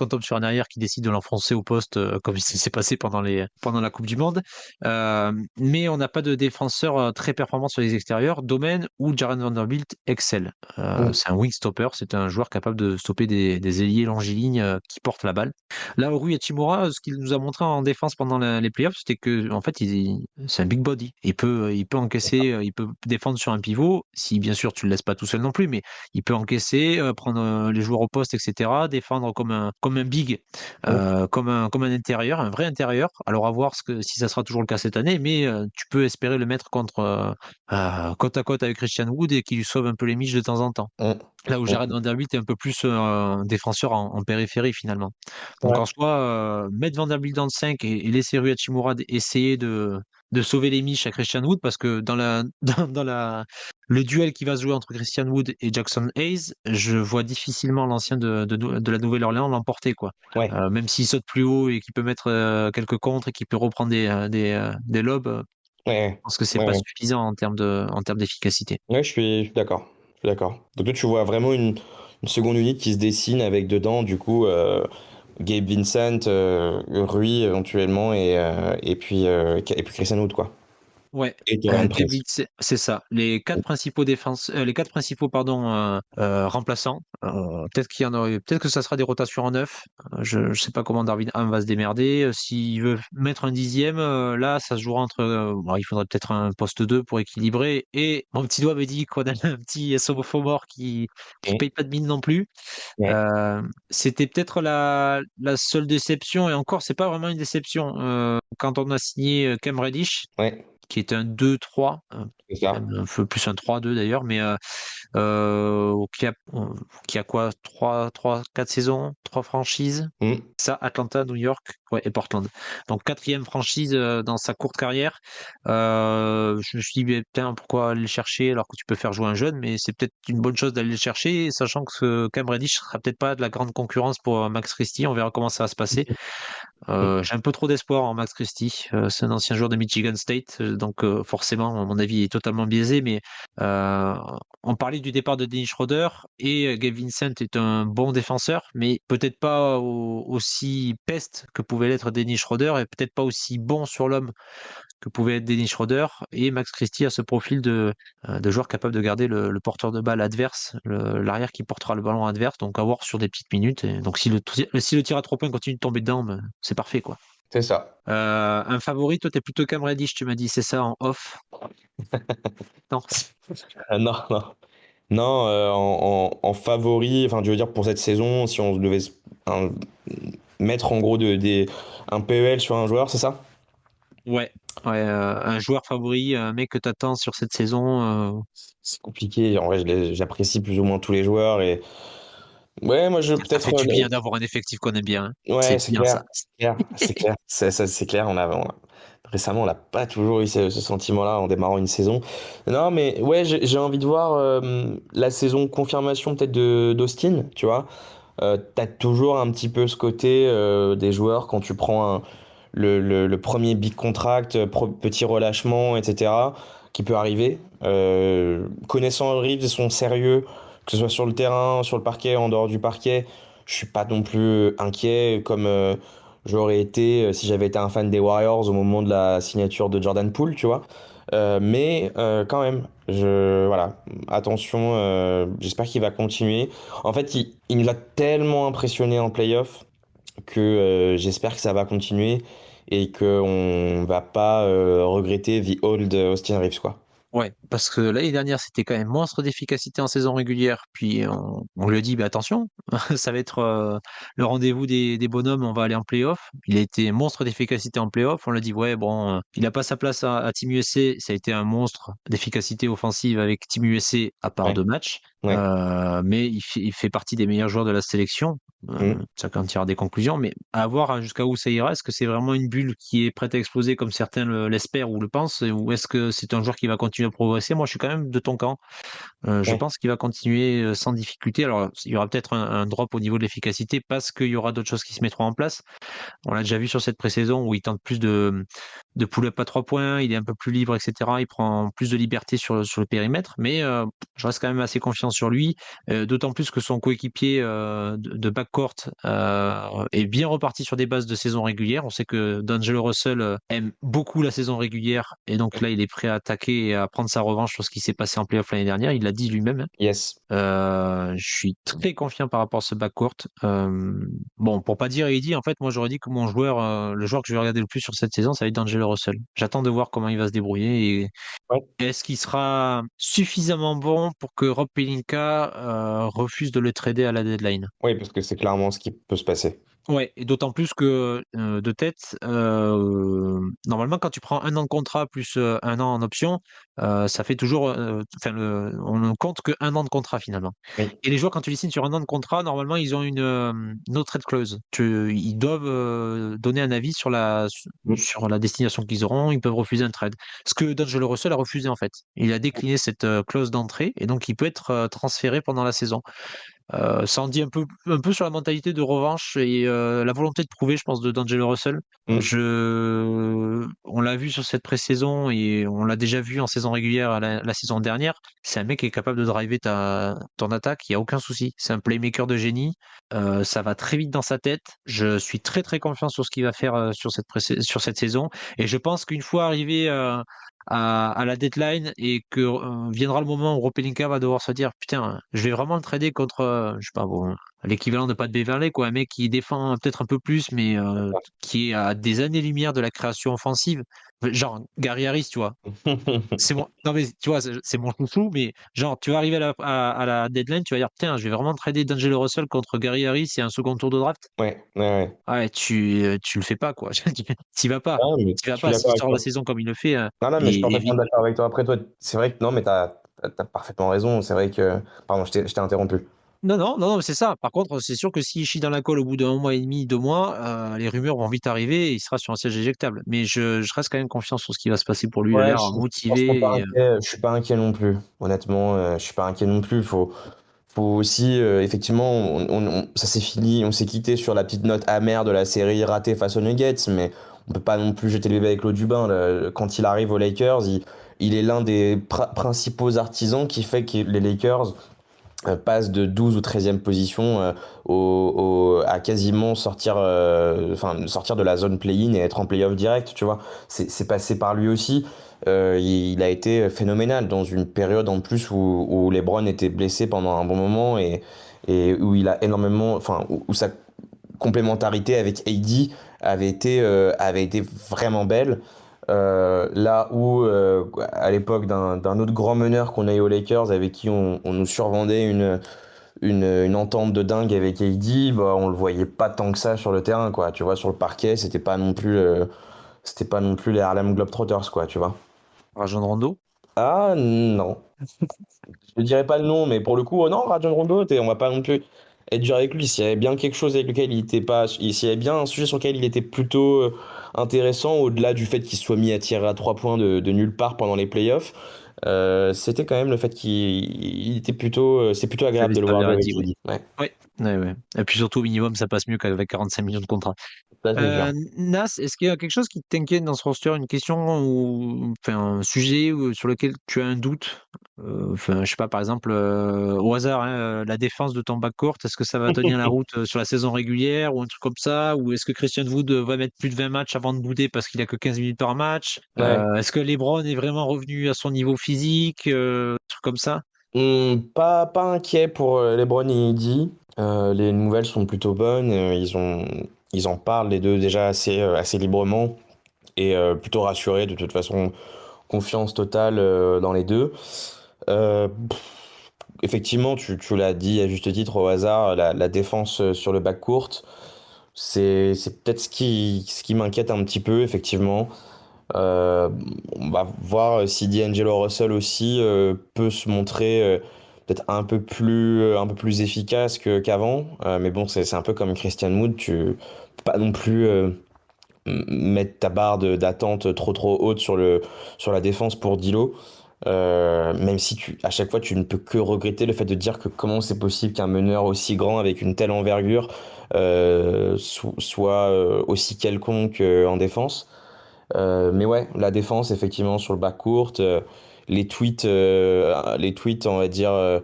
tombe sur un arrière qui décide de l'enfoncer au poste, comme il s'est passé pendant la Coupe du Monde. Mais on n'a pas de défenseur très performant sur les extérieurs, domaine où Jaren Vanderbilt excelle. Mm. C'est un wing stopper, c'est un joueur capable de stopper des ailiers longilignes qui portent la balle. Là, Rui Hachimura, ce qu'il nous a montré en défense pendant les playoffs, c'était que en fait, c'est un big body. Il peut encaisser, il peut défendre sur un pivot, si bien sûr tu le laisses pas tout seul non plus, mais il peut encaisser, prendre les joueurs au poste, etc., défendre comme un big, Mm. comme un intérieur, un vrai intérieur. Alors à voir si ça sera toujours le cas cette année, mais tu peux espérer le mettre côte à côte avec Christian Wood et qui lui sauve un peu les miches de temps en temps. Mm. Là où Mm. Jared Vanderbilt est un peu plus un défenseur en périphérie finalement. Donc Ouais. en soi, mettre Vanderbilt dans le 5 et laisser Rui Hachimura essayer de sauver les miches à Christian Wood, parce que le duel qui va se jouer entre Christian Wood et Jackson Hayes, je vois difficilement l'ancien de la Nouvelle-Orléans l'emporter, quoi. Ouais. Même s'il saute plus haut et qu'il peut mettre quelques contres et qu'il peut reprendre des lobes, je Ouais. pense que c'est Ouais. pas Ouais. suffisant en termes d'efficacité. Ouais, je suis d'accord. Je suis d'accord. Donc toi, tu vois vraiment une seconde unité qui se dessine avec dedans, du coup, Gabe Vincent, Rui éventuellement, et puis Christian Wood, quoi. Ouais, Et Torian Prince. David, c'est ça. Les quatre principaux, pardon, remplaçants. Peut-être peut-être que ça sera des rotations en neuf. Je ne sais pas comment Darwin Ham va se démerder. S'il veut mettre un dixième, là, ça se jouera entre. Bon, il faudrait peut-être un poste 2 pour équilibrer. Et mon petit doigt me dit qu'on a un petit sophomore qui Mm. paye pas de mine non plus. Ouais. Euh, C'était peut-être la seule déception. Et encore, c'est pas vraiment une déception. Quand on a signé Cam Reddish, Ouais. qui est un 2-3, C'est ça. même un peu plus un 3-2 d'ailleurs, mais qui a quoi, 4 saisons, 3 franchises. Mm. Ça, Atlanta, New York, ouais, et Portland. Donc quatrième franchise dans sa courte carrière. Je me suis dit, mais putain, pourquoi aller le chercher alors que tu peux faire jouer un jeune, mais c'est peut-être une bonne chose d'aller le chercher, sachant que Cam Reddish sera peut-être pas de la grande concurrence pour Max Christie. On verra comment ça va se passer. Mm. J'ai un peu trop d'espoir en Max Christie. C'est un ancien joueur de Michigan State, donc forcément, mon avis est totalement biaisé. Mais euh, on parlait du départ de Dennis Schroeder et Gabe Vincent est un bon défenseur, mais peut-être pas aussi peste que pouvait l'être Dennis Schroeder et peut-être pas aussi bon sur l'homme que pouvait être Dennis Schroeder. Et Max Christie a ce profil de joueur capable de garder le porteur de balle adverse, l'arrière qui portera le ballon adverse, donc à voir sur des petites minutes. Et donc si le tir à 3 points continue de tomber dedans, ben, c'est parfait, quoi. C'est ça. Un favori, toi, t'es plutôt Cam Reddish, tu m'as dit, c'est ça, en off? Non. Non, non. Non, en favori, enfin, je veux dire, pour cette saison, si on devait un- mettre en gros un PEL sur un joueur, c'est ça? Ouais, ouais, un joueur favori, un mec que t'attends sur cette saison. C'est compliqué. En vrai, j'apprécie plus ou moins tous les joueurs. Et ouais, moi, je Ça fait peut-être. du bien d'avoir un effectif qu'on aime bien, hein. Ouais, C'est c'est bien clair. ça. C'est clair. C'est clair. C'est clair. Récemment, on n'a pas toujours eu ce sentiment-là en démarrant une saison. Non, mais ouais, j'ai envie de voir la saison confirmation peut-être d'Austin, tu vois. T'as toujours un petit peu ce côté des joueurs quand tu prends le premier big contract, petit relâchement, etc., qui peut arriver. Connaissant Reeves et son sérieux, que ce soit sur le terrain, sur le parquet, en dehors du parquet, je suis pas non plus inquiet comme j'aurais été si j'avais été un fan des Warriors au moment de la signature de Jordan Poole, tu vois. Mais quand même, voilà, attention, j'espère qu'il va continuer. En fait, il nous a tellement impressionné en playoff que j'espère que ça va continuer et qu'on va pas regretter the old Austin Reeves, quoi. Ouais, parce que l'année dernière, c'était quand même monstre d'efficacité en saison régulière. Puis on lui a dit, bah, attention, ça va être le rendez-vous des bonhommes, on va aller en playoff. Il a été monstre d'efficacité en playoff. On l'a dit, ouais, bon, il n'a pas sa place à Team USA. Ça a été un monstre d'efficacité offensive avec Team USA à part Ouais, 2 matchs. ouais. Mais il fait partie des meilleurs joueurs de la sélection. Mm. Chacun tire des conclusions, mais à voir jusqu'à où ça ira. Est-ce que c'est vraiment une bulle qui est prête à exploser comme certains l'espèrent ou le pensent, ou est-ce que c'est un joueur qui va continuer à progresser? Moi, je suis quand même de ton camp. Je Ouais, pense qu'il va continuer sans difficulté. Alors, il y aura peut-être un drop au niveau de l'efficacité parce qu'il y aura d'autres choses qui se mettront en place. On l'a déjà vu sur cette pré-saison où il tente plus de pull-up à 3 points, il est un peu plus libre, etc. Il prend plus de liberté sur le périmètre, mais je reste quand même assez confiant sur lui, d'autant plus que son coéquipier de backcourt est bien reparti sur des bases de saison régulière. On sait que D'Angelo Russell aime beaucoup la saison régulière, et donc là, il est prêt à attaquer et à prendre sa revanche sur ce qui s'est passé en playoff l'année dernière. Il l'a dit lui-même, hein. Yes. Je suis très confiant par rapport à ce backcourt. Bon, pour pas dire Heidi, en fait, moi j'aurais dit que mon joueur, le joueur que je vais regarder le plus sur cette saison, ça va être D'Angelo Russell. J'attends de voir comment il va se débrouiller et Ouais. est-ce qu'il sera suffisamment bon pour que Rob Pelinka refuse de le trader à la deadline. Oui, parce que c'est clairement ce qui peut se passer. Ouais, et d'autant plus que de tête, normalement, quand tu prends 1 an de contrat plus 1 an en option, ça fait toujours, enfin, on ne compte que 1 an de contrat finalement. Oui. Et les joueurs, quand tu les signes sur 1 an de contrat, normalement, ils ont une no trade clause. Ils doivent donner un avis Mm. sur la destination qu'ils auront. Ils peuvent refuser un trade. Ce que D'Angelo Russell a refusé en fait. Il a décliné cette clause d'entrée et donc il peut être transféré pendant la saison. Ça en dit un peu sur la mentalité de revanche et la volonté de prouver, je pense, de D'Angelo Russell. Mm. On l'a vu sur cette pré-saison et on l'a déjà vu en saison régulière la saison dernière. C'est un mec qui est capable de driver ton attaque, il n'y a aucun souci. C'est un playmaker de génie. Ça va très vite dans sa tête. Je suis très très confiant sur ce qu'il va faire sur cette saison. Et je pense qu'une fois arrivé à la deadline et que viendra le moment où Ropelinka va devoir se dire putain, je vais vraiment le trader contre, je sais pas, bon, l'équivalent de Pat Beverley, quoi, un mec qui défend peut-être un peu plus, mais qui est à des années-lumière de la création offensive. Genre Gary Harris, tu vois. Non, mais tu vois, c'est mon chouchou, mais genre, tu vas arriver à la deadline, tu vas dire putain, je vais vraiment trader D'Angelo Russell contre Gary Harris et un second tour de draft. Ouais, ouais, Ouais, tu le fais pas, quoi. T'y vas pas. ouais. Mais T'y vas je suis pas. d'accord S'il avec sort la toi. saison comme il le fait, Non, non, mais je suis et parfaitement d'accord avec toi. Après, toi, c'est vrai que non, mais t'as parfaitement raison. C'est vrai que. Pardon, je t'ai interrompu. non, non, non, non, c'est ça. Par contre, c'est sûr que s'il chie dans la colle au bout d'un mois et demi, 2 mois, les rumeurs vont vite arriver et il sera sur un siège éjectable. Mais je reste quand même confiant sur ce qui va se passer pour lui. Il a Ouais, l'air je suis franchement pas motivé. inquiet. Je suis pas inquiet non plus. Honnêtement, je suis pas inquiet non plus. Faut aussi, effectivement, ça s'est fini, on s'est quitté sur la petite note amère de la série ratée face aux Nuggets, mais on peut pas non plus jeter le bébé avec l'eau du bain. Là. Quand il arrive aux Lakers, il est l'un des principaux artisans qui fait que les Lakers passent de 12 ou 13e position à quasiment sortir de la zone play-in et être en play-off direct, tu vois. C'est passé par lui aussi. Il a été phénoménal dans une période en plus où LeBron était blessé pendant un bon moment et où il a énormément, enfin, où sa complémentarité avec AD avait été vraiment belle. Là où, à l'époque d'un autre grand meneur qu'on a eu aux Lakers, avec qui on nous survendait une entente de dingue avec AD, bah, on le voyait pas tant que ça sur le terrain, quoi. Tu vois, sur le parquet, c'était pas non plus les Harlem Globetrotters, quoi, tu vois. Rajon Rondo. Ah non, je dirais pas le nom, mais pour le coup, non, Rajon Rondo, on va pas non plus être dur avec lui. S'il y avait bien quelque chose avec lequel il était pas, s'il y avait bien un sujet sur lequel il était plutôt intéressant, au-delà du fait qu'il se soit mis à tirer à 3 points de nulle part pendant les playoffs, c'était quand même le fait qu'il était plutôt, c'est plutôt Ça agréable avait de le voir jouer servi à avec dit, ouais. Eddie. Ouais, Ouais, ouais, ouais. Et puis surtout, au minimum, ça passe mieux qu'avec 45 millions de contrats. ça c'est sûr. Nas, est-ce qu'il y a quelque chose qui t'inquiète dans ce roster, une question ou enfin un sujet sur lequel tu as un doute? Enfin, je sais pas, par exemple, au hasard, hein, la défense de ton backcourt, est-ce que ça va tenir la route sur la saison régulière ou un truc comme ça? Ou est-ce que Christian Wood va mettre plus de 20 matchs avant de bouder parce qu'il a que 15 minutes par match? Ouais. Est-ce que LeBron est vraiment revenu à son niveau physique? Truc comme ça? Pas inquiet pour LeBron et Eddie. Les nouvelles sont plutôt bonnes. Ils en parlent les deux déjà assez librement et plutôt rassurés. De toute façon, confiance totale dans les deux. Effectivement, tu l'as dit à juste titre au hasard, la défense sur le bac court, c'est peut-être ce qui m'inquiète un petit peu, effectivement. Euh, on va voir si D'Angelo Russell aussi peut se montrer peut-être un peu plus efficace qu'avant. Mais bon, c'est un peu comme Christian Wood, tu peux pas non plus mettre ta barre d'attente trop trop haute sur la défense pour Dilo. Même si à chaque fois tu ne peux que regretter le fait de dire que comment c'est possible qu'un meneur aussi grand avec une telle envergure soit aussi quelconque en défense. Mais ouais, la défense, effectivement, sur le bas court, les tweets, on va dire,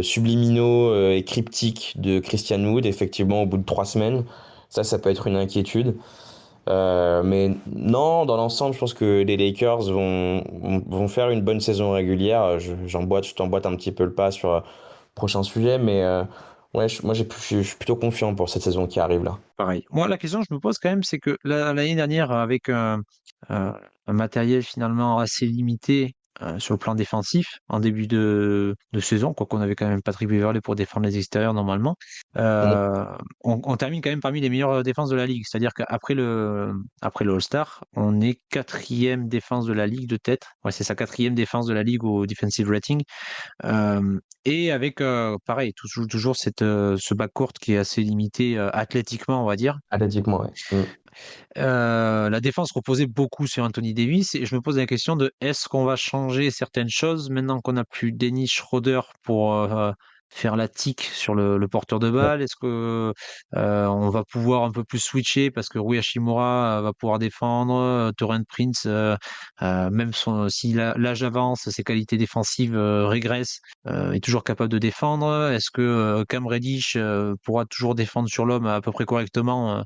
subliminaux et cryptiques de Christian Wood, effectivement, au bout de 3 semaines, ça peut être une inquiétude. Mais non, dans l'ensemble, je pense que les Lakers vont faire une bonne saison régulière. Je t'emboîte un petit peu le pas sur prochain sujet, mais ouais, moi je suis plutôt confiant pour cette saison qui arrive là. Pareil. Moi, la question que je me pose quand même, c'est que l'année dernière, avec euh, un matériel finalement assez limité sur le plan défensif, en début de saison, quoi qu'on avait quand même Patrick Beverley pour défendre les extérieurs normalement, Mm. euh, on termine quand même parmi les meilleures défenses de la ligue. C'est-à-dire qu'après après le All-Star, on est quatrième défense de la ligue de tête. Ouais, c'est sa quatrième défense de la ligue au defensive rating. Et avec, pareil, toujours ce backcourt qui est assez limité athlétiquement, on va dire. Athlétiquement, ouais. Mm. La défense reposait beaucoup sur Anthony Davis et je me pose la question de est-ce qu'on va changer certaines choses maintenant qu'on n'a plus Dennis Schroeder pour faire la tique sur le porteur de Ouais. balle? Est-ce que on va pouvoir un peu plus switcher parce que Rui Hachimura va pouvoir défendre, Taurean Prince, même si l'âge avance, ses qualités défensives régressent, est toujours capable de défendre. Est-ce que Cam Reddish pourra toujours défendre sur l'homme à peu près correctement?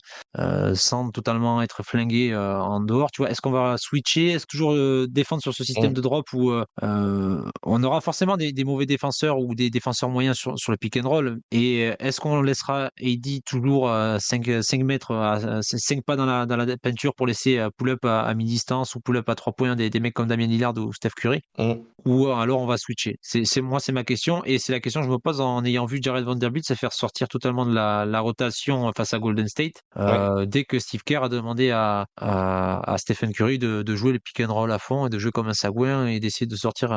Sans totalement être flingué en dehors. Tu vois, est-ce qu'on va switcher? Est-ce que toujours défendre sur ce système Mm. de drop où on aura forcément des mauvais défenseurs ou des défenseurs moyens sur le pick and roll? Et est-ce qu'on laissera AD toujours 5 mètres, 5 pas dans la peinture pour laisser pull-up à mi-distance ou pull-up à 3 points des mecs comme Damien Lillard ou Steph Curry? Mm. Ou alors on va switcher? Moi, c'est ma question et c'est la question que je me pose en ayant vu Jared Vanderbilt se faire sortir totalement de la rotation face à Golden State, Ouais. dès que Steve Kerr a demandé à Stephen Curry de jouer le pick and roll à fond et de jouer comme un sagouin et d'essayer de sortir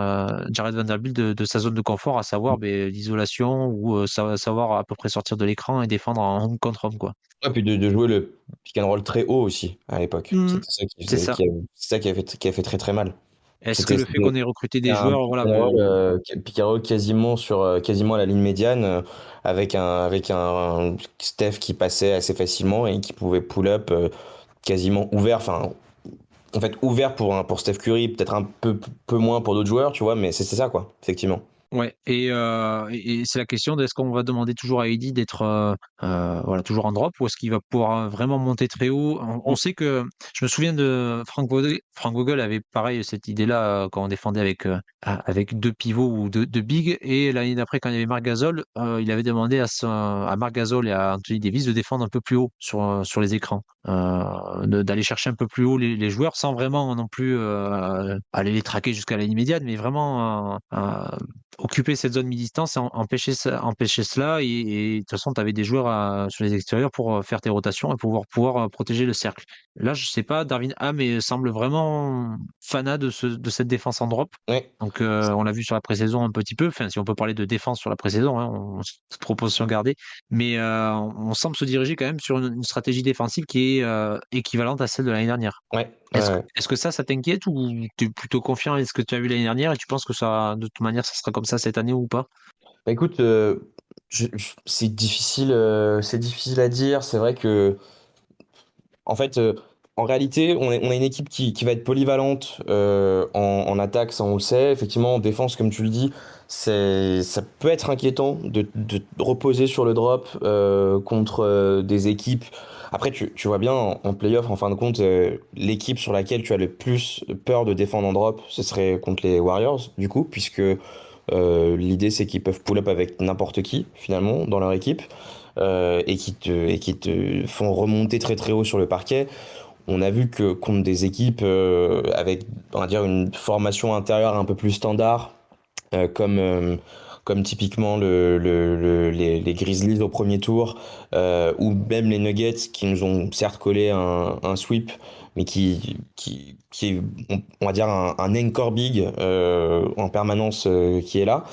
Jared Vanderbilt de sa zone de confort, à savoir l'isolation ou savoir à peu près sortir de l'écran et défendre en home contre home, quoi. Ouais, puis de jouer le pick and roll très haut aussi à l'époque. Mhm. C'était ça qui C'est faisait, ça. c'est ça qui a fait très très mal. Est-ce que C'était le fait c'était- qu'on ait recruté c'était des un joueurs, voilà, pick and roll quasiment à la ligne médiane, avec un Steph qui passait assez facilement et qui pouvait pull up quasiment ouvert. Enfin, en fait, ouvert pour Steph Curry, peut-être un peu moins pour d'autres joueurs, tu vois, mais c'est ça, quoi, effectivement. ouais, et c'est la question de est-ce qu'on va demander toujours à Heidi d'être voilà, toujours en drop ou est-ce qu'il va pouvoir vraiment monter très haut? On Mm. sait que je me souviens de Frank Vogel avait pareil cette idée-là quand on défendait avec deux pivots ou deux bigs et l'année d'après quand il y avait Marc Gasol, il avait demandé à Marc Gasol et à Anthony Davis de défendre un peu plus haut sur les écrans, d'aller chercher un peu plus haut les joueurs sans vraiment non plus aller les traquer jusqu'à la ligne médiane, mais vraiment occuper cette zone mi-distance et empêcher cela. Et de toute façon, tu avais des joueurs sur les extérieurs pour faire tes rotations et pouvoir protéger le cercle. Là, je sais pas, Darvin Ham semble vraiment fanat de cette défense en drop. Ouais. Donc, on l'a vu sur la pré-saison un petit peu. Enfin, si on peut parler de défense sur la pré-saison, hein, toute proposition gardée. Mais on semble se diriger quand même sur une stratégie défensive qui est équivalente à celle de l'année dernière. Ouais. Est-ce, Ouais. est-ce que ça t'inquiète ou tu es plutôt confiant avec ce que tu as vu l'année dernière et tu penses que ça, de toute manière, ça sera comme ça cette année ou pas? Bah, écoute, c'est difficile à dire. C'est vrai que en fait, en réalité, on a une équipe qui va être polyvalente en attaque, ça on le sait. Effectivement, en défense, comme tu le dis, ça peut être inquiétant de reposer sur le drop contre des équipes. Après, tu vois bien, en playoff, en fin de compte, l'équipe sur laquelle tu as le plus peur de défendre en drop, ce serait contre les Warriors, du coup, puisque l'idée c'est qu'ils peuvent pull-up avec n'importe qui, finalement, dans leur équipe et qui te font remonter très très haut sur le parquet. On a vu que contre des équipes avec, on va dire, une formation intérieure un peu plus standard, comme typiquement les Grizzlies au premier tour, ou même les Nuggets qui nous ont certes collé un sweep, mais qui est, on va dire, un anchor big en permanence qui est là.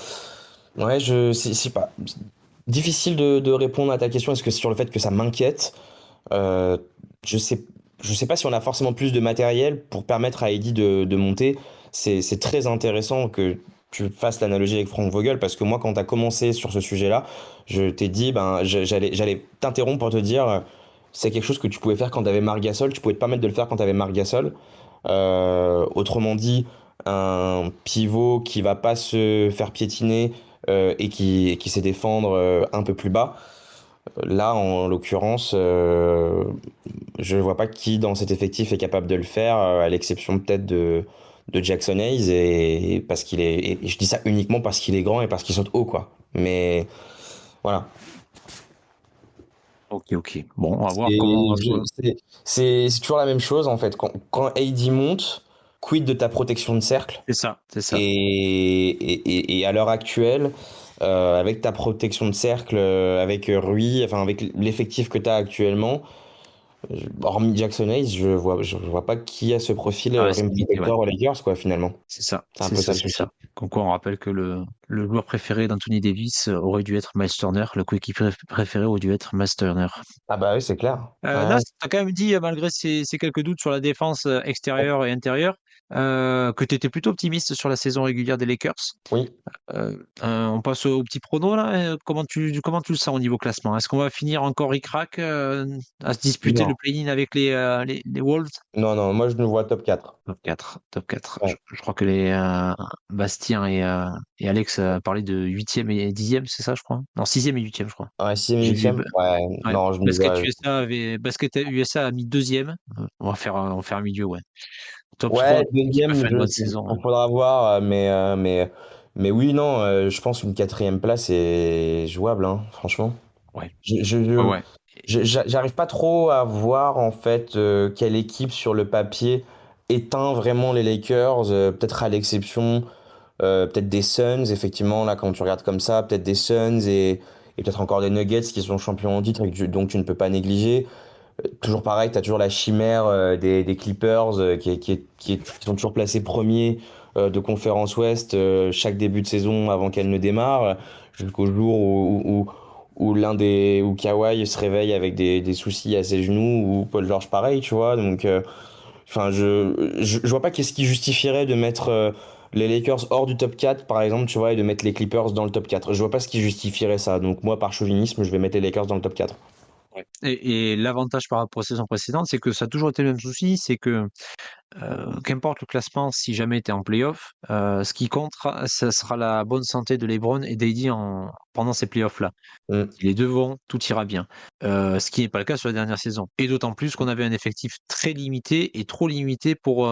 Ouais, je sais pas. Difficile de répondre à ta question. Est-ce que c'est sur le fait que ça m'inquiète? Euh, je sais, je sais pas si on a forcément plus de matériel pour permettre à Eddie de monter. C'est très intéressant que tu fasses l'analogie avec Frank Vogel parce que moi, quand tu as commencé sur ce sujet-là, je t'ai dit, ben, j'allais t'interrompre pour te dire, c'est quelque chose que tu pouvais faire quand tu avais Marc Gasol. Tu pouvais te permettre de le faire quand tu avais Marc Gasol. Autrement dit, un pivot qui va pas se faire piétiner et qui sait défendre un peu plus bas. Là, en l'occurrence, je vois pas qui dans cet effectif est capable de le faire, à l'exception peut-être de Jackson Hayes, et parce qu'il est, et je dis ça uniquement parce qu'il est grand et parce qu'il saute haut, quoi. Mais voilà. Ok, ok. Bon, on va voir comment on Et va se. c'est toujours la même chose, en fait. Quand AD monte, quid de ta protection de cercle? C'est ça, c'est Et, ça. et à l'heure actuelle, avec ta protection de cercle, avec Rui, enfin avec l'effectif que tu as actuellement, hormis Jackson Hayes, je vois pas qui a ce profil Ouais, c'est rim limité, ouais. protector aux Lakers, quoi, finalement. C'est ça, C'est un c'est peu ça, ça le c'est ça. souci. Comme quoi, on rappelle que le joueur préféré d'Anthony Davis aurait dû être Miles Turner, le coéquipier préféré aurait dû être Miles Turner. Ah bah oui, c'est clair. Ouais, Nas, tu as quand même dit, malgré ces quelques doutes sur la défense extérieure et intérieure, que tu étais plutôt optimiste sur la saison régulière des Lakers. oui. On passe au petit prono là. Comment tu le sens au niveau classement? Est-ce qu'on va finir encore ric-rac à se disputer le Non. play-in avec les Wolves? Non, non, moi je nous vois top 4. Top 4, top 4. Je, Ouais. je crois que les Bastien et Alex parlaient de huitième et dixième, c'est ça, je crois? Non, sixième et huitième, je crois. Ouais, 6e et J'ai vu. 8e? Ouais, Ouais, non, je nous vois. Basket USA a mis deuxième. On va faire un milieu, ouais. Top Ouais, 3 qui peut deuxième, faire une bonne saison. Ouais. on faudra voir, mais oui, non, je pense qu'une 4e place est jouable, hein, franchement. Ouais, Je, je, ouais, je- ouais. j'arrive pas trop à voir en fait quelle équipe sur le papier éteint vraiment les Lakers, peut-être à l'exception peut-être des Suns, effectivement, là quand tu regardes comme ça, peut-être des Suns et peut-être encore des Nuggets qui sont champions en titre et donc tu ne peux pas négliger. Toujours pareil, tu as toujours la chimère des Clippers qui sont toujours placés premiers de conférence Ouest chaque début de saison avant qu'elle ne démarre, jusqu'au jour où où Kawhi se réveille avec des soucis à ses genoux, ou Paul George pareil, tu vois. Donc, enfin, je vois pas qu'est-ce qui justifierait de mettre les Lakers hors du top 4, par exemple, tu vois, et de mettre les Clippers dans le top 4. Je vois pas ce qui justifierait ça. Donc, moi, par chauvinisme, je vais mettre les Lakers dans le top 4. Ouais. Et l'avantage par rapport aux saisons précédentes, c'est que ça a toujours été le même souci, c'est que qu'importe le classement, si jamais tu es en playoff, ce qui comptera, ce sera la bonne santé de LeBron et d'AD pendant ces playoffs-là. Mm. Si les deux vont, tout ira bien. Ce qui n'est pas le cas sur la dernière saison. Et d'autant plus qu'on avait un effectif très limité et trop limité pour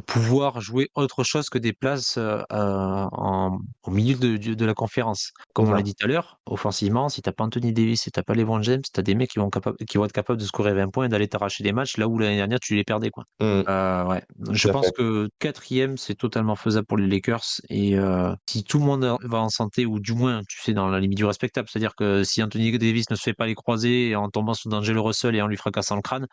pouvoir jouer autre chose que des places au milieu de la conférence. C'est Comme on l'a ça. dit tout à l'heure, offensivement, si t'as pas Anthony Davis et t'as pas LeBron James, t'as des mecs qui vont être capables de scorer 20 points et d'aller t'arracher des matchs là où l'année dernière tu les perdais, quoi. Mm. Ouais. Je Tout à pense fait. que quatrième, c'est totalement faisable pour les Lakers. Et si tout le monde va en santé, ou du moins, tu sais, dans la limite du respectable, c'est-à-dire que si Anthony Davis ne se fait pas les croisés en tombant sur D'Angelo Russell et en lui fracassant le crâne,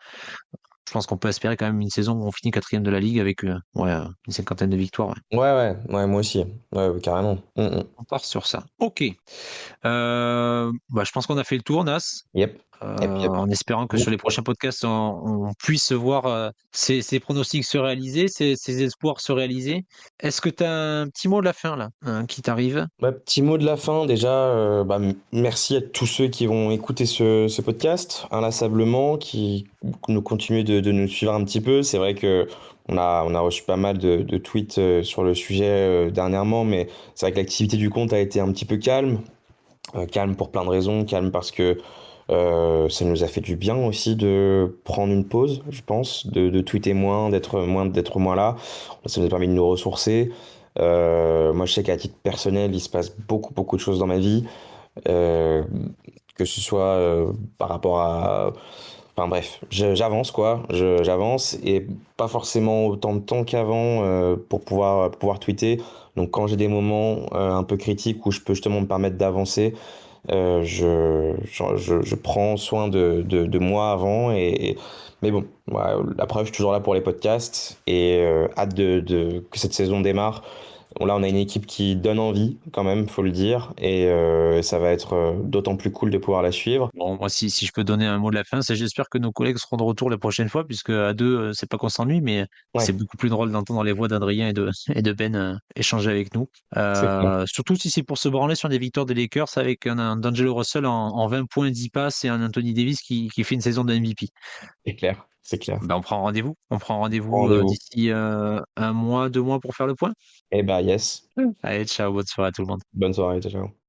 je pense qu'on peut espérer quand même une saison où on finit quatrième de la ligue avec ouais, une cinquantaine de victoires. Ouais. Ouais, ouais, ouais, moi aussi. Ouais, ouais, carrément. On part sur ça. Ok. Bah, je pense qu'on a fait le tour, Nas. Yep. Yep, yep. En espérant que sur les prochains podcasts, on puisse voir ces pronostics se réaliser, ces espoirs se réaliser. Est-ce que tu as un petit mot de la fin là, hein, qui t'arrive? Petit mot de la fin, déjà, merci à tous ceux qui vont écouter ce podcast inlassablement, qui nous continuent de nous suivre un petit peu. C'est vrai que on a reçu pas mal de tweets sur le sujet dernièrement, mais c'est vrai que l'activité du compte a été un petit peu calme. Calme pour plein de raisons, calme parce que ça nous a fait du bien aussi de prendre une pause, je pense, de tweeter moins, d'être moins là. Ça nous a permis de nous ressourcer. Moi, je sais qu'à titre personnel, il se passe beaucoup, beaucoup de choses dans ma vie, euh, que ce soit par rapport à... Enfin bref, j'avance quoi, j'avance et pas forcément autant de temps qu'avant pour pouvoir tweeter. Donc quand j'ai des moments un peu critiques où je peux justement me permettre d'avancer, je prends soin de moi avant. Mais bon, ouais, la preuve, je suis toujours là pour les podcasts et hâte que cette saison démarre. Bon, là, on a une équipe qui donne envie, quand même, faut le dire, et ça va être d'autant plus cool de pouvoir la suivre. Bon, moi, si je peux donner un mot de la fin, c'est j'espère que nos collègues seront de retour la prochaine fois, puisque à deux, c'est pas qu'on s'ennuie, mais c'est Ouais, beaucoup plus drôle d'entendre les voix d'Adrien et de Ben échanger avec nous. c'est clair. Surtout si c'est pour se branler sur des victoires des Lakers avec un D'Angelo Russell en 20 points, 10 passes et un Anthony Davis qui fait une saison de MVP. C'est clair. C'est clair. Ben, on prend rendez-vous. On prend rendez-vous Rendez-vous. d'ici 1 mois, 2 mois pour faire le point. Eh bah, yes. Allez, ciao, bonne soirée à tout le monde. Bonne soirée, ciao, ciao.